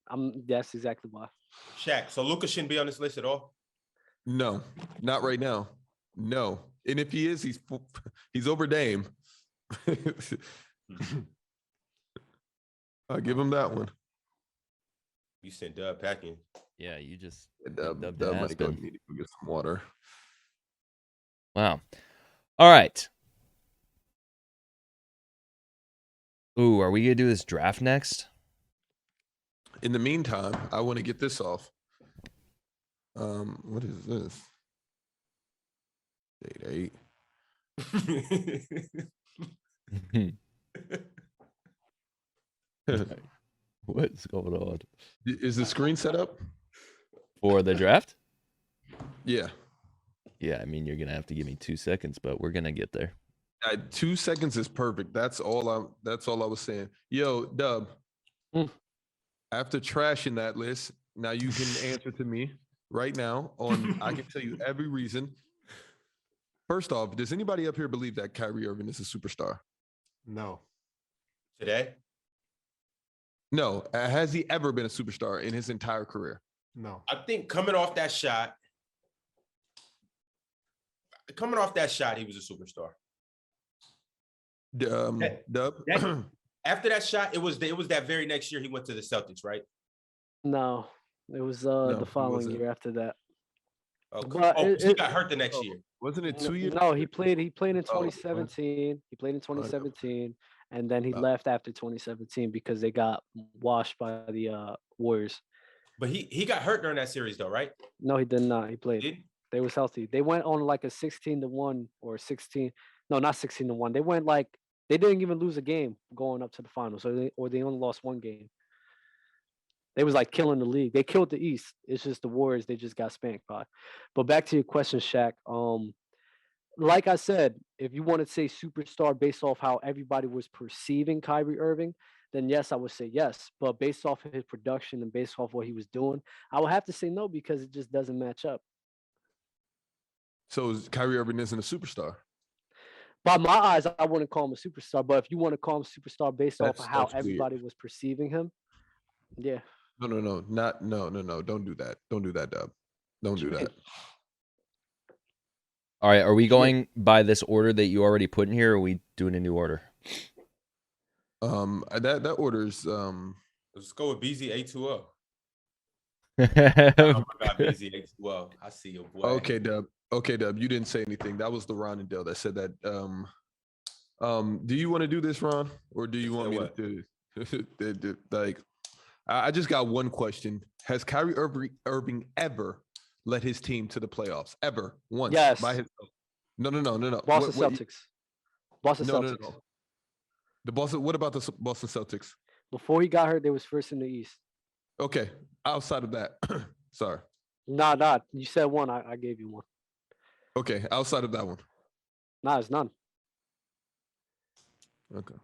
that's exactly why. Shaq. So Luka shouldn't be on this list at all. No, not right now. No, and if he is, he's over Dame. I'll give him that one. You sent Dub packing. Yeah, you just Dub dubbed it might go has been. need to go get some water. Wow. All right. Ooh, are we gonna do this draft next? In the meantime, I want to get this off. What is this? Date 8. What's going on? Is the screen set up? For the draft? Yeah. Yeah, I mean, you're gonna have to give me 2 seconds, but we're gonna get there. 2 seconds is perfect. That's all I was saying. Yo, Dub. After trashing that list, now you can answer to me right now I can tell you every reason. First off, does anybody up here believe that Kyrie Irving is a superstar? No. Today? No. Has he ever been a superstar in his entire career? No. I think coming off that shot, he was a superstar. Dub? After that shot, it was that very next year he went to the Celtics, right? No, it was the following wasn't. year after that. Okay. But He got hurt the next year. Wasn't it 2 years? No, he played in Oh, 2017. He played in 2017, and then he left after 2017 because they got washed by the Warriors. But he got hurt during that series, though, right? No, he did not. He played. Did? They was healthy. They went on like a 16-1 or 16. No, not 16-1. They went like they didn't even lose a game going up to the finals, they only lost one game. They was like killing the league. They killed the East. It's just the Warriors. They just got spanked by. But back to your question, Shaq. Like I said, if you want to say superstar based off how everybody was perceiving Kyrie Irving, then yes, I would say yes. But based off of his production and based off what he was doing, I would have to say no because it just doesn't match up. So Kyrie Irving isn't a superstar? By my eyes, I wouldn't call him a superstar. But if you want to call him a superstar based off of how That's weird. everybody was perceiving him, yeah. No. Don't do that. Don't do that, Dub. Don't do that. All right, are we going by this order that you already put in here, or are we doing a new order? That order's Let's go with BZ820. Oh Okay, my God, BZ820. I see your boy. okay, Dub. Okay, Dub. You didn't say anything. That was the Ron and Dale that said that. Do you want to do this, Ron, or do you want me to do like? I just got one question. Has Kyrie Irving ever led his team to the playoffs? Ever? Once? Yes. By himself? No. Boston Celtics. Boston No. Celtics. The Boston. What about the Boston Celtics? Before he got hurt, they was first in the East. Okay. Outside of that, sorry. Nah. You said one. I gave you one. Okay. Outside of that one. Nah, it's none. Okay.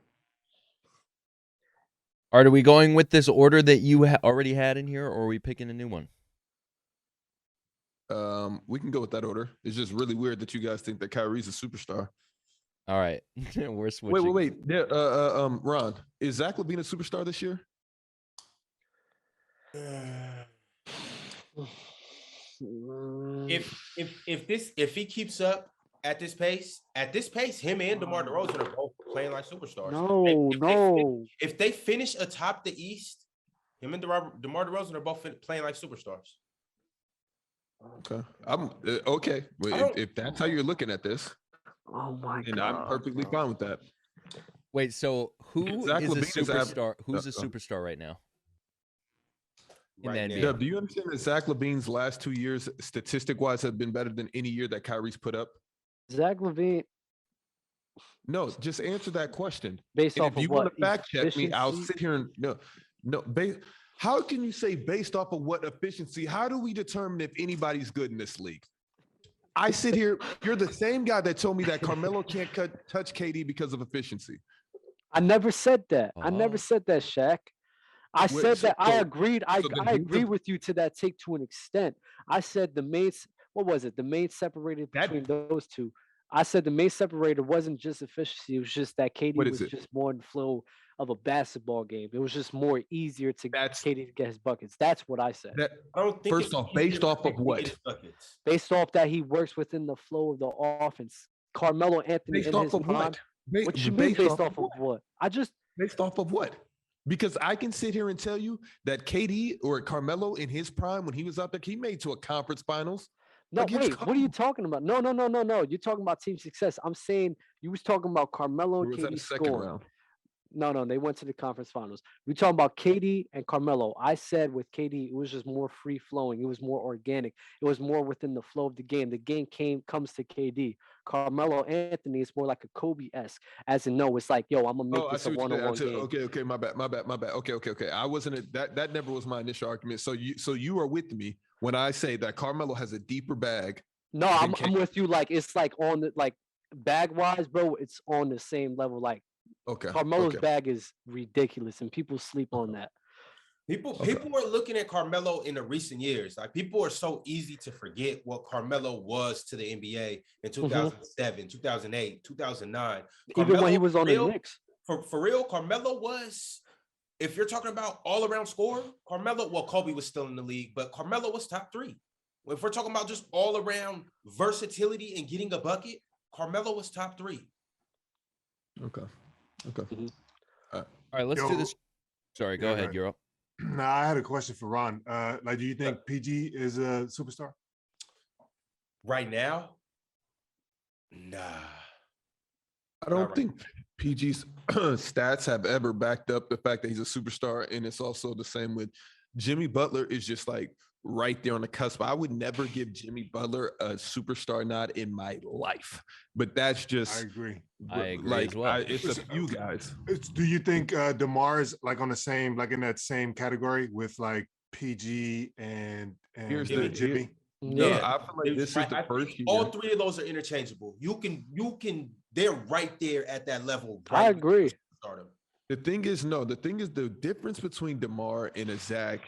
All right, are we going with this order that you already had in here, or are we picking a new one? We can go with that order. It's just really weird that you guys think that Kyrie's a superstar. All right, we're switching. Wait. Yeah, Ron, is Zach LaVine a superstar this year? If he keeps up at this pace, him and DeMar DeRozan are both playing like superstars. No. If they finish atop the East, him and DeMar DeRozan are both playing like superstars. Okay. I'm okay. Well, if that's how you're looking at this, Oh my and god. I'm perfectly bro. fine with that. Wait, so who Zach is a LaVine is av- superstar? Who's a No. superstar right now? In Right the now. NBA? Dub, do you understand that Zach LaVine's last 2 years, statistic-wise, have been better than any year that Kyrie's put up? Zach LaVine, No, just answer that question. based And off if of you what? want to fact check me, I'll Efficiency? sit here and no. How can you say based off of what efficiency? How do we determine if anybody's good in this league? I sit here. You're the same guy that told me that Carmelo can't touch KD because of efficiency. I never said that. I Oh. never said that, Shaq. I Wait, said so- that. I so- agreed. I so then I who's agree the- with you to that take to an extent. I said the main. What was it? The main separator That- between those two. I said the main separator wasn't just efficiency. It was just that KD What is was it? just more in the flow of a basketball game. It was just more easier to That's- KD to get his buckets. That's what I said. That I don't think First it's off, easier based for off of KD to what? get his buckets. Based off that he works within the flow of the offense. Carmelo Anthony based in off his of prime. what? What you mean based off of what? I just Based off of what? Because I can sit here and tell you that KD or Carmelo in his prime when he was out there, he made to a conference finals. no, Against wait, what are you talking about? No. You're talking about team success. I'm saying you was talking about Carmelo Or and was that a KD second scoring. round? No, they went to the conference finals. We're talking about KD and Carmelo. I said with KD, it was just more free flowing. It was more organic. It was more within the flow of the game. The game comes to KD. Carmelo Anthony is more like a Kobe-esque, as in no, it's like, yo, I'm gonna make Oh, I this see a what you're one-on-one saying. game. Okay, my bad. Okay. I wasn't that never was my initial argument. So you are with me when I say that Carmelo has a deeper bag. No, Then I'm KD. with you. Like it's like on the like bag wise, bro. It's on the same level. Like Okay. Carmelo's okay. bag is ridiculous, and people sleep on that. People Okay. are looking at Carmelo in the recent years. Like people are so easy to forget what Carmelo was to the NBA in 2007, 2008, 2009. Even when he Carmelo, was on the Knicks. For real, Carmelo was, if you're talking about all around score, Carmelo, well, Kobe was still in the league, but Carmelo was top 3. If we're talking about just all around versatility and getting a bucket, Carmelo was top 3. Okay. All right, let's do Yo, this. Sorry, go yeah, ahead, right. Euro. Nah, I had a question for Ron. Like, do you think PG is a superstar? Right now, nah. I don't Not right. think PG's stats have ever backed up the fact that he's a superstar, and it's also the same with Jimmy Butler. Is just like right there on the cusp. I would never give Jimmy Butler a superstar nod in my life, but that's I just agree. I agree like as well. it's a few guys. Do you think DEMAR is like on the same, like in that same category with like PG and Here's the- Jimmy? No, Yeah. I feel like this is I the think first year. all 3 of those are interchangeable. You can. They're right there at that level. I right agree. Stardom. The thing is the difference between DEMAR and a Zach,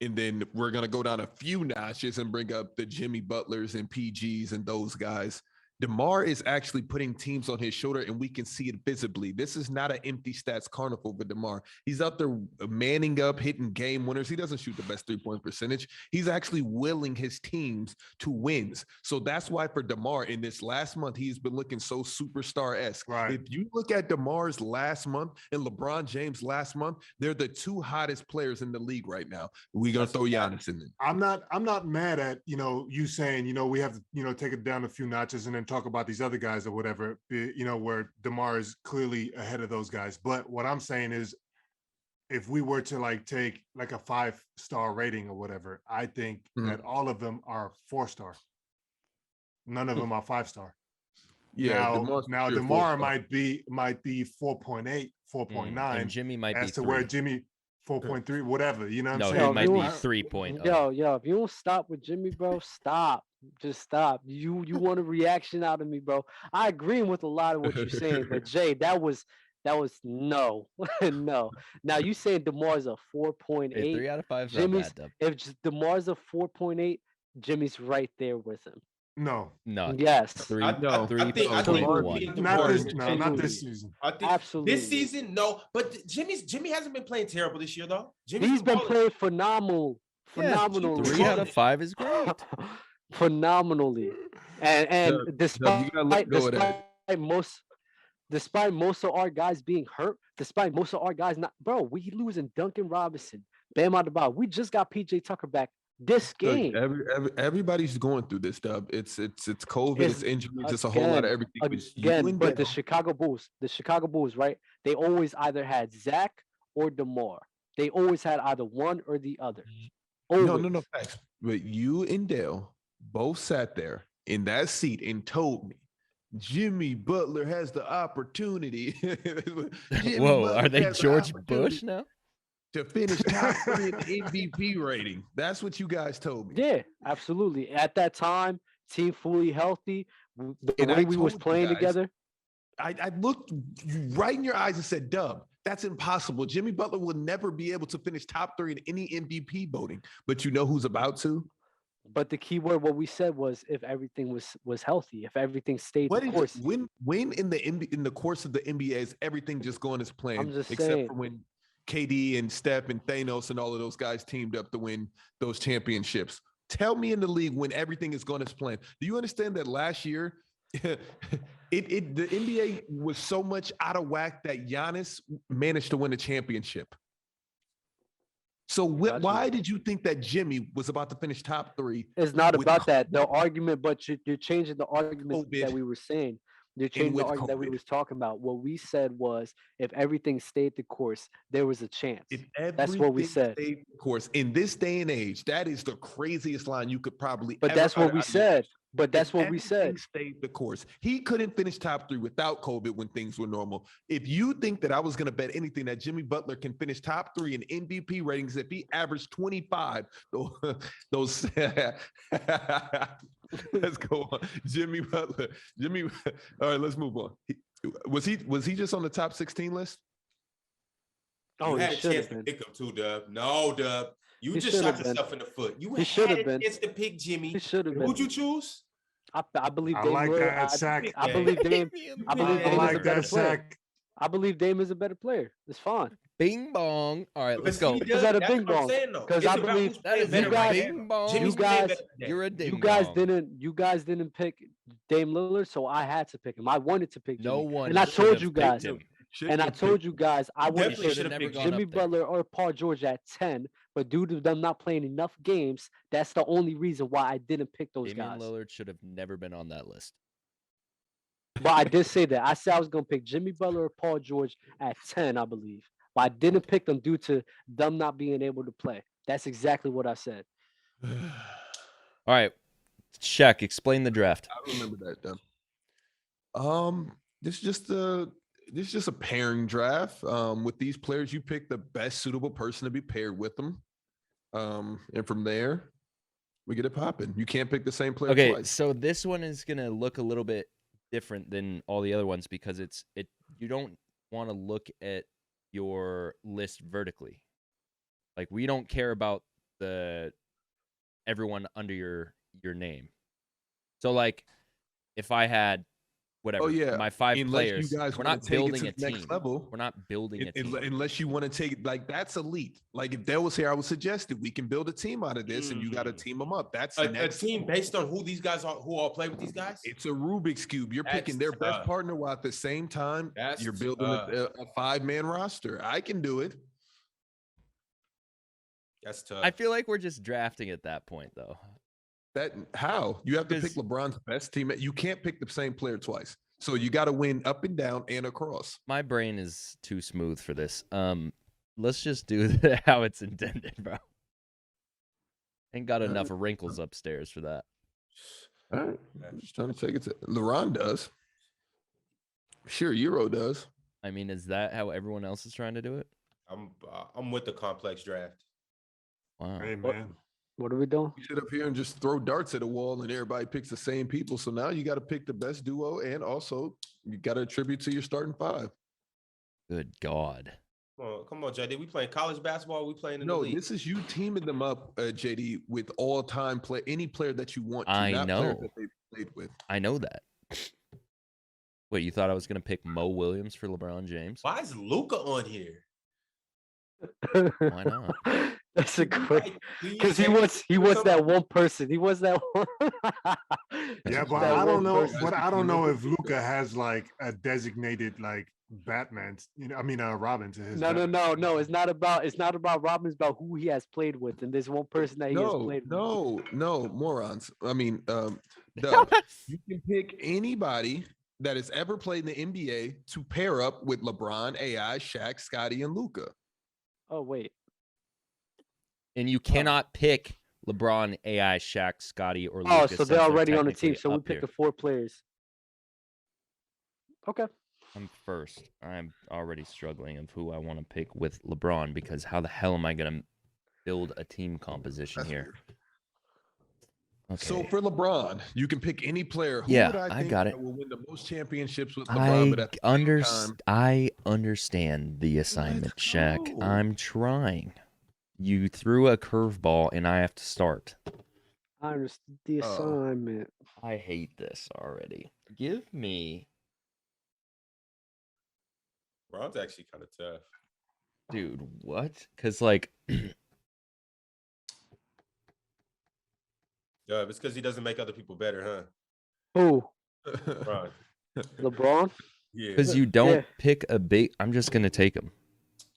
and then we're gonna go down a few notches and bring up the Jimmy Butlers and PGs and those guys. DEMAR is actually putting teams on his shoulder, and we can see it visibly. This is not an empty stats carnival for DEMAR. He's out there manning up, hitting game winners. He doesn't shoot the best 3-point percentage. He's actually willing his teams to wins. So that's why for DEMAR in this last month, he's been looking so superstar-esque. Right. If you look at DEMAR's last month and LeBron James last month, they're the 2 hottest players in the league right now. We're gonna throw Giannis in there. I'm not mad at, you saying, we have to, take it down a few notches and then talk about these other guys or whatever, where DEMAR is clearly ahead of those guys. But what I'm saying is, if we were to like take like a 5-star rating or whatever, I think that all of them are 4-star. None of them are 5-star. Yeah, now pure DEMAR 4-star. might be 4.8, 4.9 And Jimmy might as be to 3. where Jimmy 4.3, whatever. You know what No, I'm he saying? might you be want- 3.0. Yo, if you don't stop with Jimmy, bro, stop. Just stop. You want a reaction out of me, bro. I agree with a lot of what you're saying, but Jay, that was no. No. Now you saying DEMAR's a 4.8. Hey, 3 out of 5 is not Jimmy's bad, Dub. if DEMAR's a 4.8, Jimmy's right there with him. No, No, Yes. 3. I No, think DEMAR- not this. DEMAR- No, not this season. I think Absolutely. this season, no. But Jimmy hasn't been playing terrible this year, though. Jimmy's He's been balling. playing phenomenally. 3 out of 5 is great. Phenomenally. And Doug, despite you gotta let go of that. despite most of our guys being hurt, despite most of our guys not, bro, we losing Duncan Robinson, Bam Adebayo. We just got PJ Tucker back This Look, game. everybody's going through this, Dub. It's COVID, it's injuries, it's a whole lot of everything. Again, but the Chicago Bulls, right? They always either had Zach or DeMar. They always had either one or the other. Always. No, facts. But you and Dale both sat there in that seat and told me Jimmy Butler has the opportunity. Whoa, are they George Bush now? To finish top 3 in MVP rating. That's what you guys told me. Yeah, absolutely. At that time, team fully healthy. The And way I we was told you playing guys, together. I looked you right in your eyes and said, Dub, that's impossible. Jimmy Butler will never be able to finish top 3 in any MVP voting. But you know who's about to? But the key word, what we said was if everything was healthy, if everything stayed the course. When in the course of the NBA is everything just going as planned? I'm just except saying. for when KD and Steph and Thanos and all of those guys teamed up to win those championships. Tell me in the league when everything is going as planned. Do you understand that last year the NBA was so much out of whack that Giannis managed to win a championship? So why did you think that Jimmy was about to finish top 3? It's not about that. The argument, but you're changing the argument COVID. that we were saying. You're changing the argument that we was talking about. What we said was if everything stayed the course, there was a chance. That's what we said. Stayed the course. In this day and age, that is the craziest line you could probably But ever that's what utter we out of your said. mouth. But that's If what we said. everything stayed the course. He couldn't finish top 3 without COVID when things were normal. If you think that I was going to bet anything that Jimmy Butler can finish top 3 in MVP ratings, if he averaged 25, those let's go on. Jimmy Butler. All right, let's move on. Was he just on the top 16 list? You had he a should chance have to been. pick him too, Dub. No, Dub. You He just should shot have been. yourself in the foot. You He should had have a been. chance to pick Jimmy. He should have been. Who'd you choose? I believe I Dame like Lillard. that sack. I believe Dame. I believe I Dame is like a better that player. sack. I believe Dame is a better player. It's fine. Bing bong. All right, let's go. See, Is that a that's bing what I'm bong? saying, though. 'Cause It's I about believe who's That playing is better a right bing now. bong. Jimmy's You playing guys- better today. You're a ding You guys dong. didn't pick Dame Lillard, so I had to pick him. I wanted to pick No Jimmy. one. And I should told have you picked guys. him. And I told you guys I would Definitely pick should have never picked gone Jimmy. Jimmy up there. Butler or Paul George at 10, but due to them not playing enough games, that's the only reason why I didn't pick those Damian guys. Lillard should have never been on that list. But I did say that. I said I was gonna pick Jimmy Butler or Paul George at 10, I believe. But I didn't pick them due to them not being able to play. That's exactly what I said. All right, Shaq, explain the draft. I remember that though. This is just a pairing draft. With these players, you pick the best suitable person to be paired with them. And from there, we get it popping. You can't pick the same player Okay, twice. so this one is gonna look a little bit different than all the other ones because you don't want to look at your list vertically. Like we don't care about everyone under your name. So like if I had whatever, my 5 Unless players, you guys we're wanna not take it building to a the next team. level. We're not building a team. Unless you want to take it, like that's elite. Like if Dale was here, I would suggest that we can build a team out of this, and you got to team them up. That's A next team level. based on who these guys are, who all play with these guys. It's a Rubik's cube. You're picking their That's best tough. partner while at the same time That's you're building a 5-man roster. I can do it. That's tough. I feel like we're just drafting at that point though. How you have to pick Because- LeBron's best teammate. You can't pick the same player twice. So you got to win up and down and across. My brain is too smooth for this. Let's just do how it's intended, bro. Ain't got enough wrinkles upstairs for that. All right, I'm just trying to take it to LeBron does. Sure, Euro does. I mean, is that how everyone else is trying to do it? I'm with the complex draft. Wow. Hey man, What are we doing? You sit up here and just throw darts at a wall, and everybody picks the same people. So now you got to pick the best duo, and also you got to attribute to your starting 5. Good God. Come on, JD. We playing college basketball. Or we playing in the No, league. this is you teaming them up, JD, with all-time play, any player that you want to. I not players know. that they've played with. I know that. Wait, you thought I was going to pick Mo Williams for LeBron James? Why is Luca on here? Why not? That's a great Like, because he was that one person. He was that one. yeah, but that I don't one know. person. But I don't know if Luca has like a designated like Batman. Robin to his. No. Batman. It's not about Robin. It's about who he has played with, and there's one person that he has played with. No, morons. I mean, Dub, you can pick anybody that has ever played in the NBA to pair up with LeBron, AI, Shaq, Scotty, and Luka. Oh wait. And you cannot pick LeBron, AI, Shaq, Scotty, or Luka. Oh, so they're already on the team. technically So we up picked here. the 4 players. Okay. I'm first. I'm already struggling of who I want to pick with LeBron because how the hell am I going to build a team composition That's here? Okay. So for LeBron, you can pick any player. Who Yeah, would I think got that it. will win the most championships with LeBron? But at the same time, I understand the assignment, Shaq. go. I'm trying. You threw a curveball and I have to start. I understood the assignment. I hate this already. Give me, Ron's actually kind of tough. dude, what? Because like, Yeah, it's because he doesn't make other people better, Who? huh? Ron. LeBron? Yeah. because you don't Yeah. pick a big. I'm just gonna take him.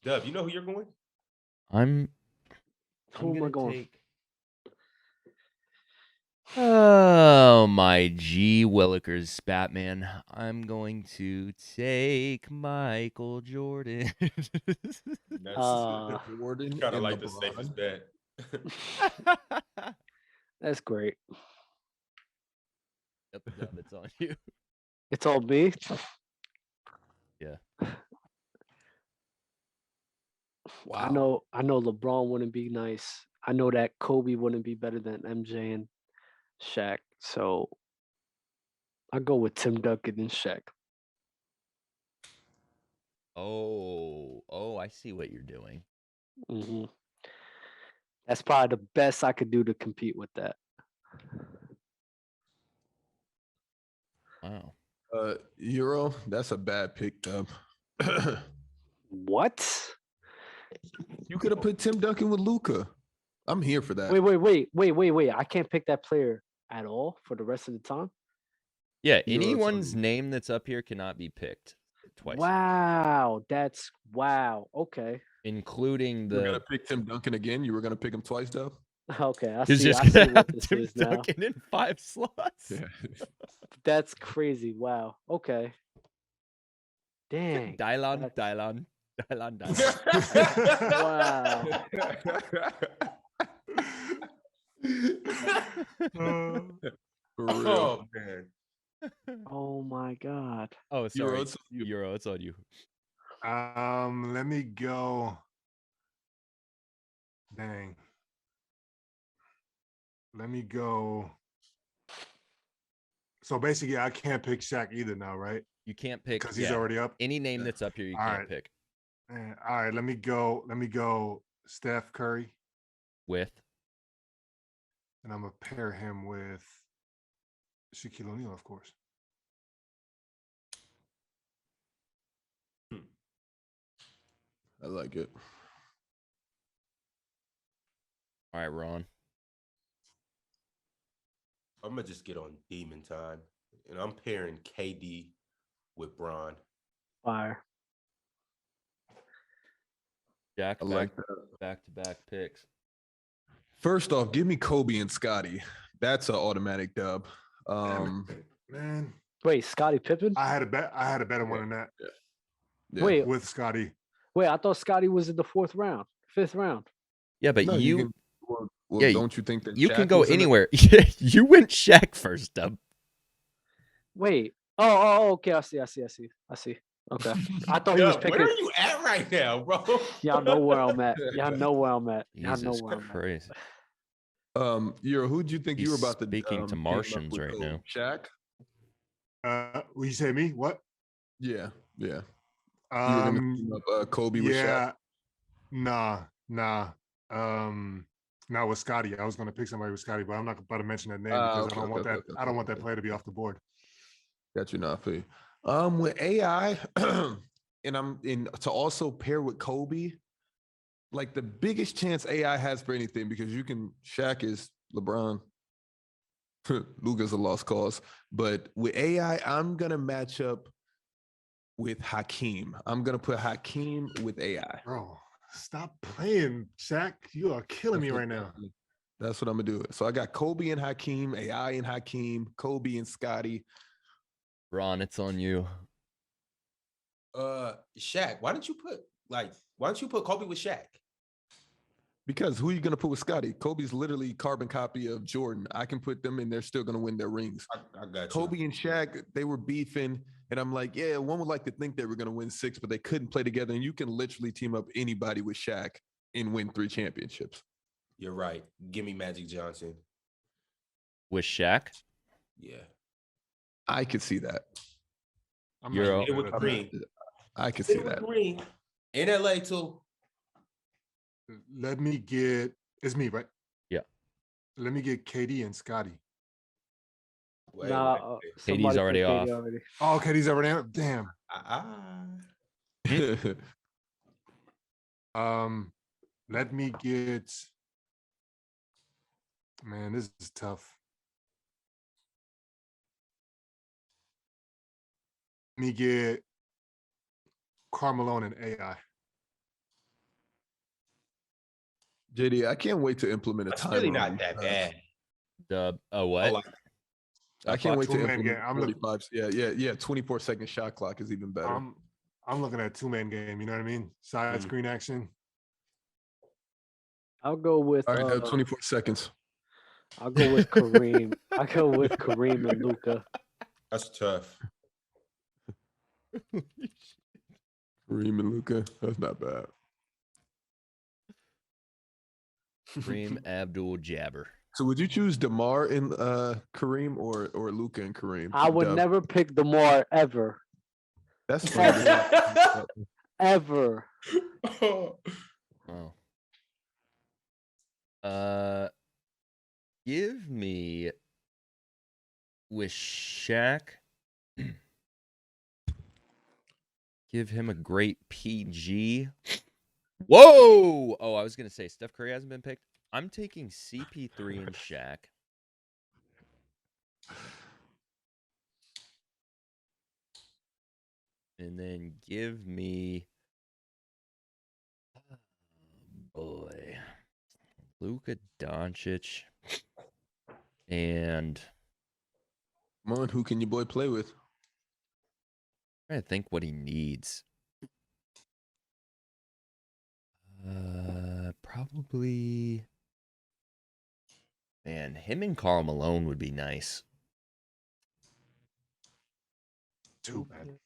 Dub, you know who you're going? Who am I going? Oh my G Willikers, Batman. I'm going to take Michael Jordan. That's Jordan kind of and like the LeBron. safest bet. That's great. Yep, it's on you. It's all me. Yeah. Wow. I know LeBron wouldn't be nice. I know that Kobe wouldn't be better than MJ and Shaq. So I go with Tim Duncan and Shaq. Oh, I see what you're doing. hmm That's probably the best I could do to compete with that. Wow. Euro, that's a bad pick, Dub. What? You could have put Tim Duncan with Luka. I'm here for that. Wait. I can't pick that player at all for the rest of the time. Yeah, You know, anyone's name that's up here cannot be picked twice, Wow. Okay. including You were the. gonna pick Tim Duncan again. You were gonna pick him twice, Dub. Okay. I He's see. just I see gonna what have this Tim is now. Duncan in 5 slots. Yeah. That's crazy. Wow. Okay. Dang. Dylan. Wow. For real. Oh, man. Oh my God. Oh, sorry. it's on you. Euro, it's on you. Let me go. Dang. Let me go. So basically, I can't pick Shaq either now, right? You can't pick Because he's already up. any name that's up here. You All can't right. pick All right, let me go. Steph Curry, with. and I'm gonna pair him with Shaquille O'Neal, of course. I like it. All right, Ron. I'm going to just get on demon time. And I'm pairing KD with Bron. Fire. Jack, I like that. back-to-back picks. First off, give me Kobe and Scotty. That's an automatic dub. Man, Wait, Scottie Pippen? I had a better one than that Yeah. Wait, with Scotty. I thought Scotty was in the 5th round. Yeah, but No, you can, well, yeah, don't you think that you Shaq can go was in it? anywhere. You went Shaq first, Dub. Wait. Oh, okay. I see. Okay. I thought he was Where picking. are you at right now, bro? Y'all know where I'm at. Y'all know where I'm at. Jesus Christ. Euro, who'd you think you were He's about to speaking to team up Martians with right Kobe? now. Shaq? Will you say me? What? Yeah. You were gonna team up Kobe with Shaq? Nah. Not with Scotty. I was gonna pick somebody with Scotty, but I'm not about to mention that name because I don't want that player to be off the board. Got you, not for you. With AI, and I'm in to also pair with Kobe, like the biggest chance AI has for anything, because Shaq is LeBron. Luka's a lost cause. But with AI, I'm gonna match up with Hakeem. I'm gonna put Hakeem with AI. Bro, stop playing, Shaq. You are killing me right now. That's what I'm gonna do. So I got Kobe and Hakeem, AI and Hakeem, Kobe and Scotty. Ron, it's on you. Shaq, why don't you put Kobe with Shaq? Because who are you gonna put with Scotty? Kobe's literally carbon copy of Jordan. I can put them and they're still gonna win their rings. I got you. Kobe and Shaq, they were beefing, and I'm like, yeah, one would like to think they were gonna win 6, but they couldn't play together. And you can literally team up anybody with Shaq and win 3 championships. You're right. Give me Magic Johnson. With Shaq? Yeah. I could see that. I'm Euro. not It with Green. I could see that. Green. In LA too. Let me get. It's me, right? Yeah. Let me get KD and Scotty. Wait, Nah, wait. somebody KD's put already KD off. already. Oh, KD's already out. Damn. Let me get. Man, this is tough. Let me get Carmelo and AI. JD, I can't wait to implement a It's time. really not that bad. What? Like, I can't wait to two-man implement game. I'm looking- 45. Yeah. 24-second shot clock is even better. I'm looking at 2-man game. You know what I mean? Side screen action. I'll go with. All right, 24 seconds. I'll go with Kareem. I go with Kareem and Luka. that's tough. Kareem and Luka. That's not bad. Kareem Abdul-Jabbar. So would you choose DEMAR and Kareem or Luka and Kareem? I would Dub? never pick DeMar ever. That's funny. Ever. Oh. Give me with Shaq. Give him a great PG. Whoa! Oh, I was gonna say Steph Curry hasn't been picked. I'm taking CP3 and Shaq. And then give me, oh boy, Luka Doncic and Come on, who can your boy play with? I'm trying to think what he needs. Probably, man, him and Karl Malone would be nice. Too bad.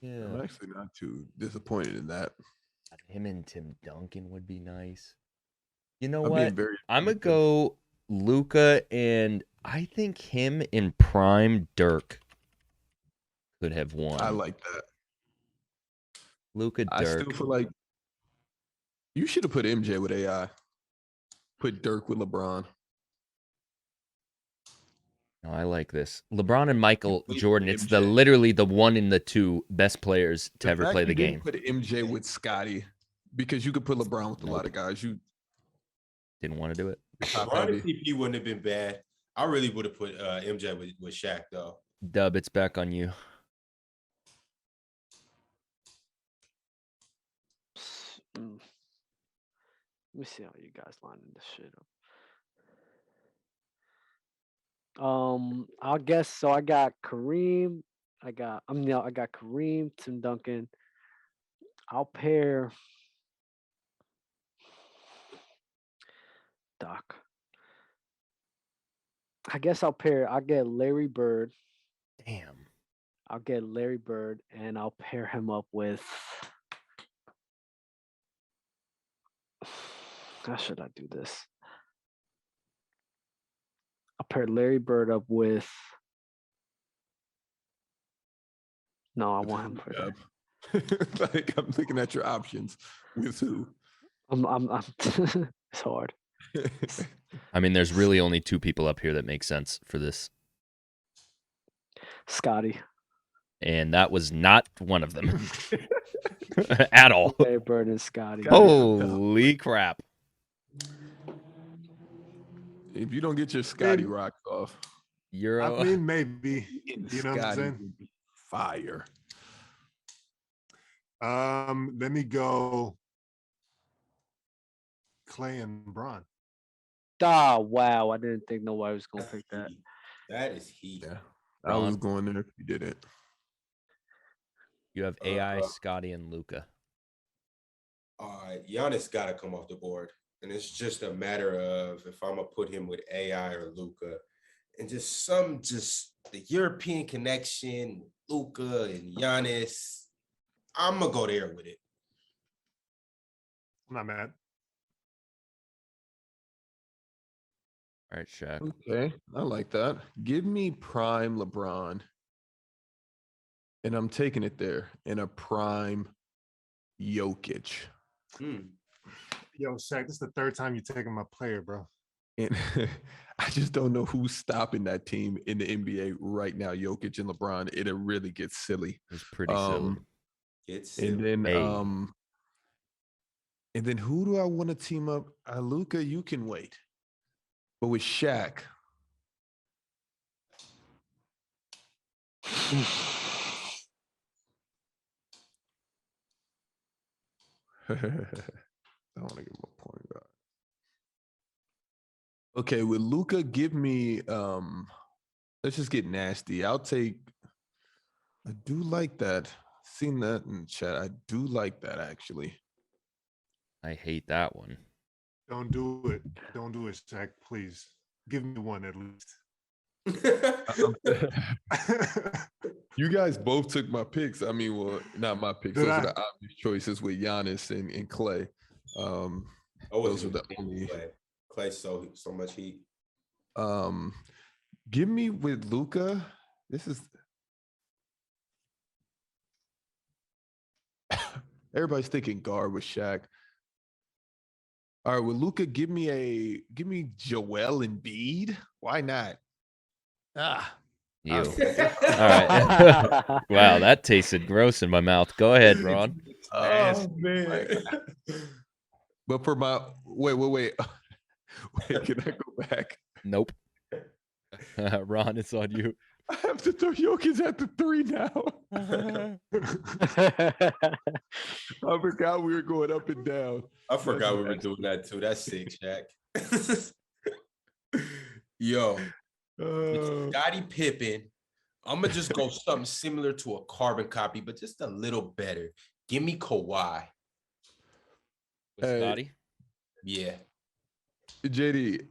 Yeah, I'm actually not too disappointed in that. him and Tim Duncan would be nice. You know I'm what? being very I'm gonna go Luka, and I think him in prime Dirk could have won. I like that. Luka, I Dirk. still feel like you should have put MJ with AI. Put Dirk with LeBron. No, I like this. LeBron and Michael Wait, Jordan. It's MJ. literally the 1 and the 2 best players to ever fact play you the didn't game. Put MJ with Scotty because you could put LeBron with a lot of guys. You Didn't want to do it. top LeBron heavy. and CP wouldn't have been bad. I really would have put MJ with Shaq though. Dub, it's back on you. Let me see how you guys lining this shit up. I'll guess. So I got Kareem. I got Kareem, Tim Duncan. I'll pair Doc. I guess I'll get Larry Bird. Damn. I'll get Larry Bird and I'll pair him up with. How should I do this? I'll pair Larry Bird up with. No, I want him for that. Like I'm looking at your options. With who? I'm it's hard. I mean, there's really only 2 people up here that make sense for this. Scotty. And that was not one of them. At all. Larry Bird and Scotty. Holy crap. If you don't get your Scotty rocks off. Euro. I mean, maybe. And You know what I'm Scotty saying? would be fire. Let me go Clay and Bron. Ah, wow. I didn't think nobody was gonna That's pick that. heat. That is heat. Yeah, I was Ron? going there if you didn't. You have AI, Scotty, and Luca. All right, Giannis got to come off the board, and it's just a matter of if I'm gonna put him with AI or Luca, and just the European connection, Luca and Giannis. I'm gonna go there with it. I'm not mad. All right, Shaq. Okay, I like that. Give me prime LeBron, and I'm taking it there in a prime Jokic. Yo, Shaq, this is the third time you're taking my player, bro. And I just don't know who's stopping that team in the NBA right now. Jokic and LeBron. It really gets silly. It's pretty silly. And then Hey. and then who do I want to team up? Luka, you can wait. But with Shaq. I want to give him a point guard. Okay, with Luka, give me let's just get nasty. I do like that. Seen that in the chat. I do like that actually. I hate that one. Don't do it. Don't do it, Shaq. Please. Give me one at least. You guys both took my picks. I mean, well, not my picks. Those are the obvious choices with Giannis and Clay. Those are the only. Clay so much heat. Give me with Luka. This is everybody's thinking guard with Shaq. All right, with Luka, give me Joel Embiid. Why not? You. All right. Wow, that tasted gross in my mouth. Go ahead, Ron. Oh man. But for my wait. Wait, can I go back? Nope. Ron, it's on you. I have to throw Jokic at the 3 now. I forgot we were going up and down. I forgot we were doing that too. That's sick, Shaq. Yo, with Scottie Pippen, I'm gonna just go something similar to a carbon copy, but just a little better. Give me Kawhi. With Scotty? Yeah. JD,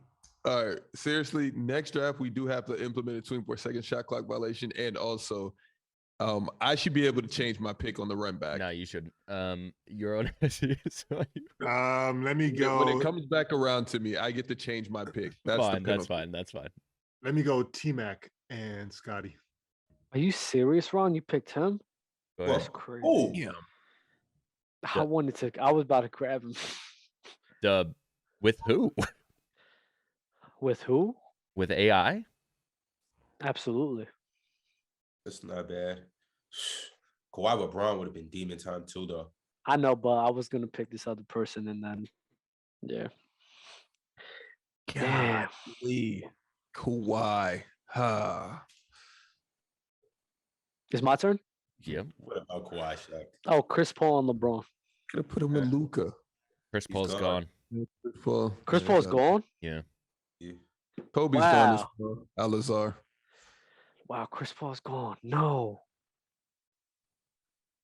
all right, seriously, next draft, we do have to implement a 24-second shot clock violation. And also, I should be able to change my pick on the run back. No, you shouldn't. Your own. Let me go. When it comes back around to me, I get to change my pick. That's fine. the penalty. That's fine. Let me go T-Mac and Scotty. Are you serious, Ron? You picked him? That's crazy. Oh, Yeah. I was about to grab him. Dub. With who? With who? With AI? Absolutely. that's not bad. Kawhi with Braun would have been demon time too, though. I know, but I was gonna pick this other person, and then, yeah. Damn. Kawhi. It's my turn? Yep. What about Kawhi, Shaq? Oh, Chris Paul and LeBron. Could have put him with Luka. Chris Paul's gone. Chris Paul's gone? Yeah. Kobe's Wow. gone as well. Al-Azhar. Wow, Chris Paul's gone. No.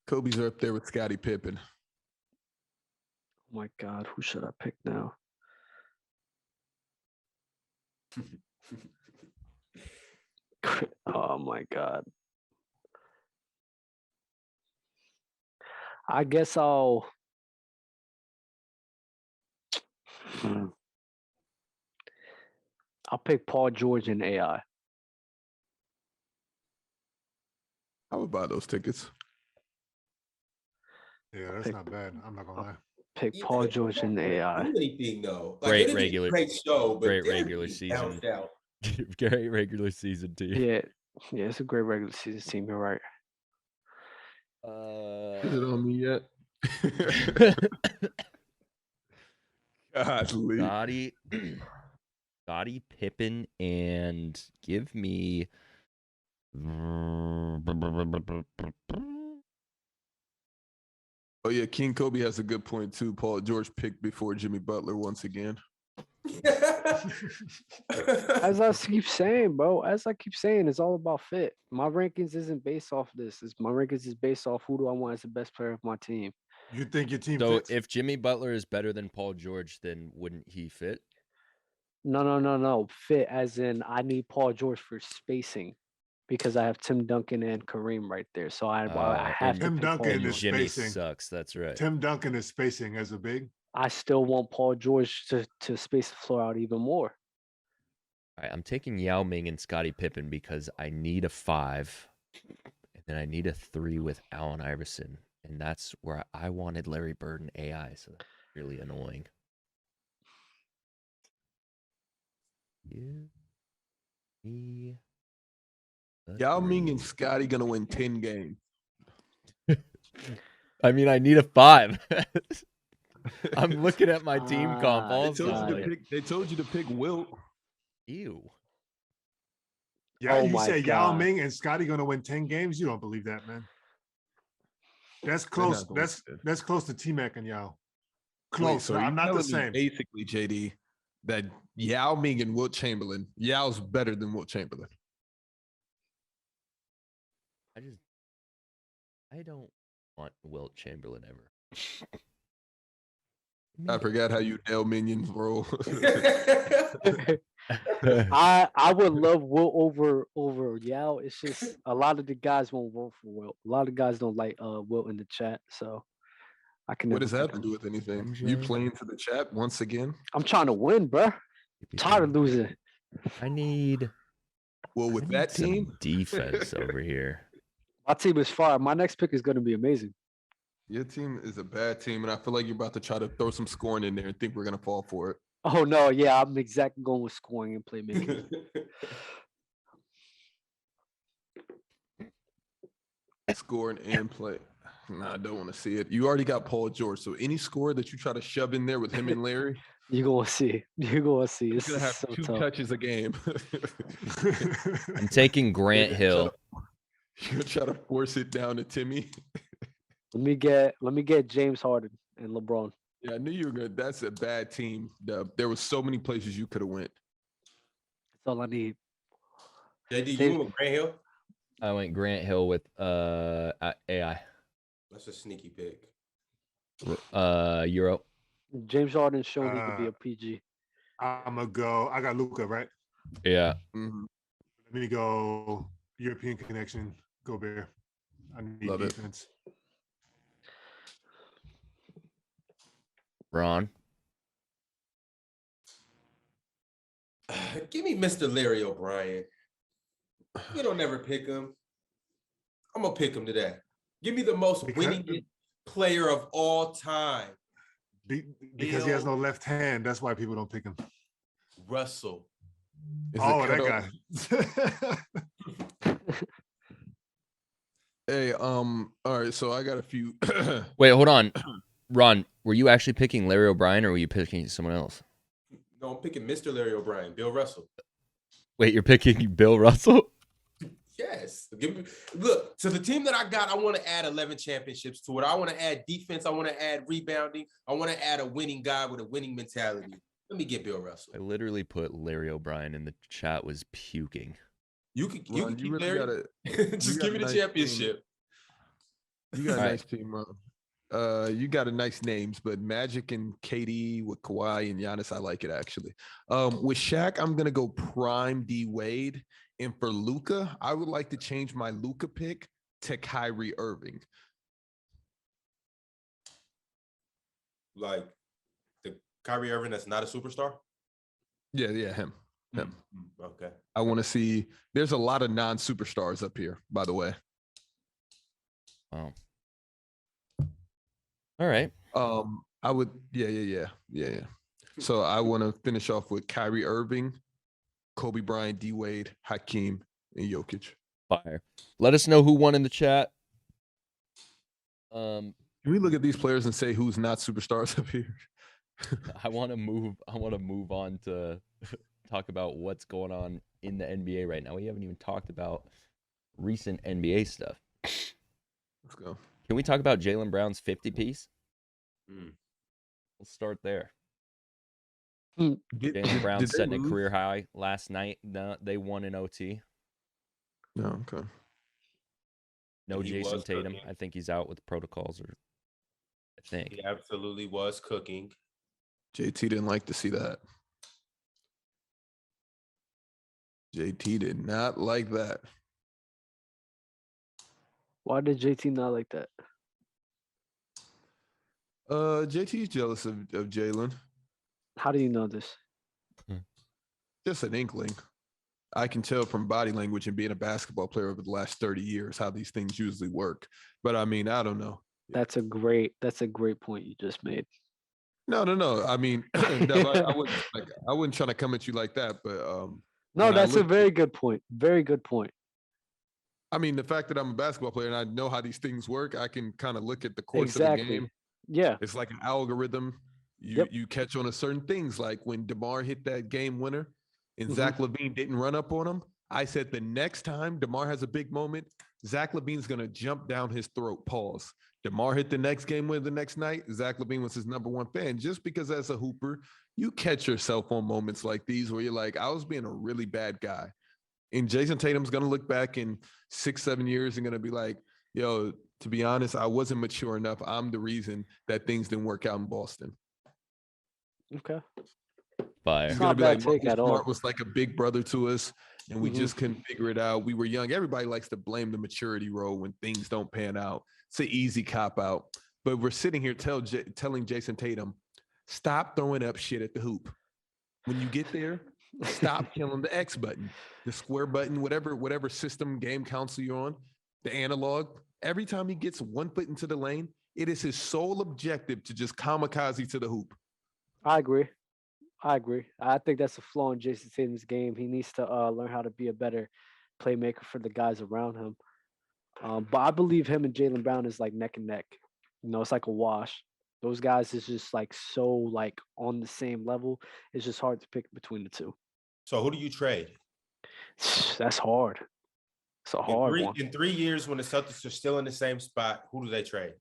Kobe's up there with Scottie Pippen. Oh my God, who should I pick now? Oh my God. I guess I'll pick Paul George and AI. I would buy those tickets. Yeah, that's not bad. I'm not gonna lie. Pick Paul George and AI. Anything though. Great it'd be a regular- great show, but great they'd regular be season. bounced out. Great regular season team. Yeah, it's a great regular season team. You're right. Is it on me yet? Godly. Scotty. Scottie Pippen and give me. Oh yeah, King Kobe has a good point too. Paul George picked before Jimmy Butler once again. As I keep saying, bro, it's all about fit. My rankings isn't based off this. My rankings is based off who do I want as the best player of my team. You think your team So fits? if Jimmy Butler is better than Paul George, then wouldn't he fit? No. Fit as in I need Paul George for spacing because I have Tim Duncan and Kareem right there. So I have to Tim pick Duncan Paul And is George. Jimmy spacing. sucks. That's right. Tim Duncan is spacing as a big. I still want Paul George to space the floor out even more. All right, I'm taking Yao Ming and Scottie Pippen because I need a 5, and then I need a 3 with Allen Iverson, and that's where I wanted Larry Bird and AI. So that's really annoying. Yao Ming and Scotty gonna win 10 games. I mean, I need a 5. I'm looking at my team comp. They told you to pick Wilt. Ew. Yeah, Oh you my said Yao God. Ming and Scotty gonna win 10 games. You don't believe that, man. That's close. not going That's close to T-Mac and Yao. Wait, Close. so but are I'm you not the telling me same. basically, JD, that Yao Ming and Wilt Chamberlain, Yao's better than Wilt Chamberlain. I don't want Wilt Chamberlain ever. I forgot how you Dell minions roll. I would love Wilt over Yao. It's just a lot of the guys won't vote for Wilt. A lot of guys don't like Wilt in the chat, so I can. What never does that have pick to him. do with anything? You playing to the chat once again? I'm trying to win, bruh. Tired of losing. I need. Well, with that some team, defense over here. My team is fire. My next pick is going to be amazing. your team is a bad team, and I feel like you're about to try to throw some scoring in there and think we're gonna fall for it. Oh no, yeah, I'm exactly going with scoring and playmaking. Scoring and play. Nah, I don't want to see it. You already got Paul George, so any score that you try to shove in there with him and Larry, You're gonna see. You're gonna see. he's This gonna is have so 2 tough. touches a game. I'm taking Grant Hill. You're gonna try to force it down to Timmy. Let me get James Harden and LeBron. Yeah, I knew you were gonna. That's a bad team. There was so many places you could have went. That's all I need. JD, you went with Grant Hill? I went Grant Hill with AI. That's a sneaky pick. Euro. James Harden showing he could be a PG. I'm gonna go. I got Luca, right? Yeah. Mhm. Let me go European connection. Go Bear. I need Love it. defense. Ron. Give me Mr. Larry O'Brien. You don't never pick him. I'm gonna pick him today. Give me the most winning player of all time. Because he has no left hand. That's why people don't pick him. Russell. Is it Oh, cut that guy. Hey, all right. So I got a few. Wait, hold on. Ron, were you actually picking Larry O'Brien or were you picking someone else? No, I'm picking Mr. Larry O'Brien, Bill Russell. Wait, you're picking Bill Russell? Yes. Look, to the team that I got, I want to add 11 championships to it. I want to add defense. I want to add rebounding. I want to add a winning guy with a winning mentality. Let me get Bill Russell. I literally put Larry O'Brien in the chat was puking. You can Ron, keep you really Larry. gotta Just got give a me the nice championship. You got a All right. nice team, Ron. You got a nice names, but Magic and KD with Kawhi and Giannis, I like it actually. With Shaq, I'm gonna go prime D Wade, and for Luca, I would like to change my Luca pick to Kyrie Irving. Like the Kyrie Irving that's not a superstar? Yeah, him. Okay. I want to see. There's a lot of non-superstars up here, by the way. Wow. All right. I would. Yeah. So I want to finish off with Kyrie Irving, Kobe Bryant, D Wade, Hakeem, and Jokic. Fire. Let us know who won in the chat. Can we look at these players and say who's not superstars up here? I want to move on to talk about what's going on in the NBA right now. We haven't even talked about recent NBA stuff. Let's go. Can we talk about Jaylen Brown's 50 piece? We'll start there. Jaylen Brown setting a career high last night. No, they won in OT. No, okay. No Jason Tatum. I think he's out with protocols, or I think. He absolutely was cooking. JT didn't like to see that. JT did not like that. Why did JT not like that? JT's jealous of Jaylen. How do you know this? Just an inkling. I can tell from body language and being a basketball player over the last 30 years how these things usually work. But I mean, I don't know. That's a great point you just made. No. I mean, I wouldn't try to come at you like that, but no, that's a very good point. Very good point. I mean, the fact that I'm a basketball player and I know how these things work, I can kind of look at the course of the game. Yeah. It's like an algorithm. You catch on to certain things, like when DeMar hit that game winner and Zach LaVine didn't run up on him. I said the next time DeMar has a big moment, Zach LaVine's going to jump down his throat. Pause. DeMar hit the next game winner the next night. Zach LaVine was his #1 fan. Just because as a hooper, you catch yourself on moments like these where you're like, I was being a really bad guy. And Jason Tatum's going to look back in 6-7 years and going to be like, yo, to be honest, I wasn't mature enough. I'm the reason that things didn't work out in Boston. Okay. Fire. He's going to be like, Marcus Smart was like a big brother to us, and we just couldn't figure it out. We were young. Everybody likes to blame the maturity role when things don't pan out. It's an easy cop-out. But we're sitting here telling Jason Tatum, stop throwing up shit at the hoop. When you get there, stop killing the X button, the square button, whatever system game console you're on, the analog. Every time he gets 1 foot into the lane, it is his sole objective to just kamikaze to the hoop. I agree. I think that's a flaw in Jason Tatum's game. He needs to learn how to be a better playmaker for the guys around him. But I believe him and Jaylen Brown is like neck and neck. You know, it's like a wash. Those guys is just like so like on the same level. It's just hard to pick between the two. So who do you trade? That's hard. It's a hard one. In 3 years, when the Celtics are still in the same spot, who do they trade?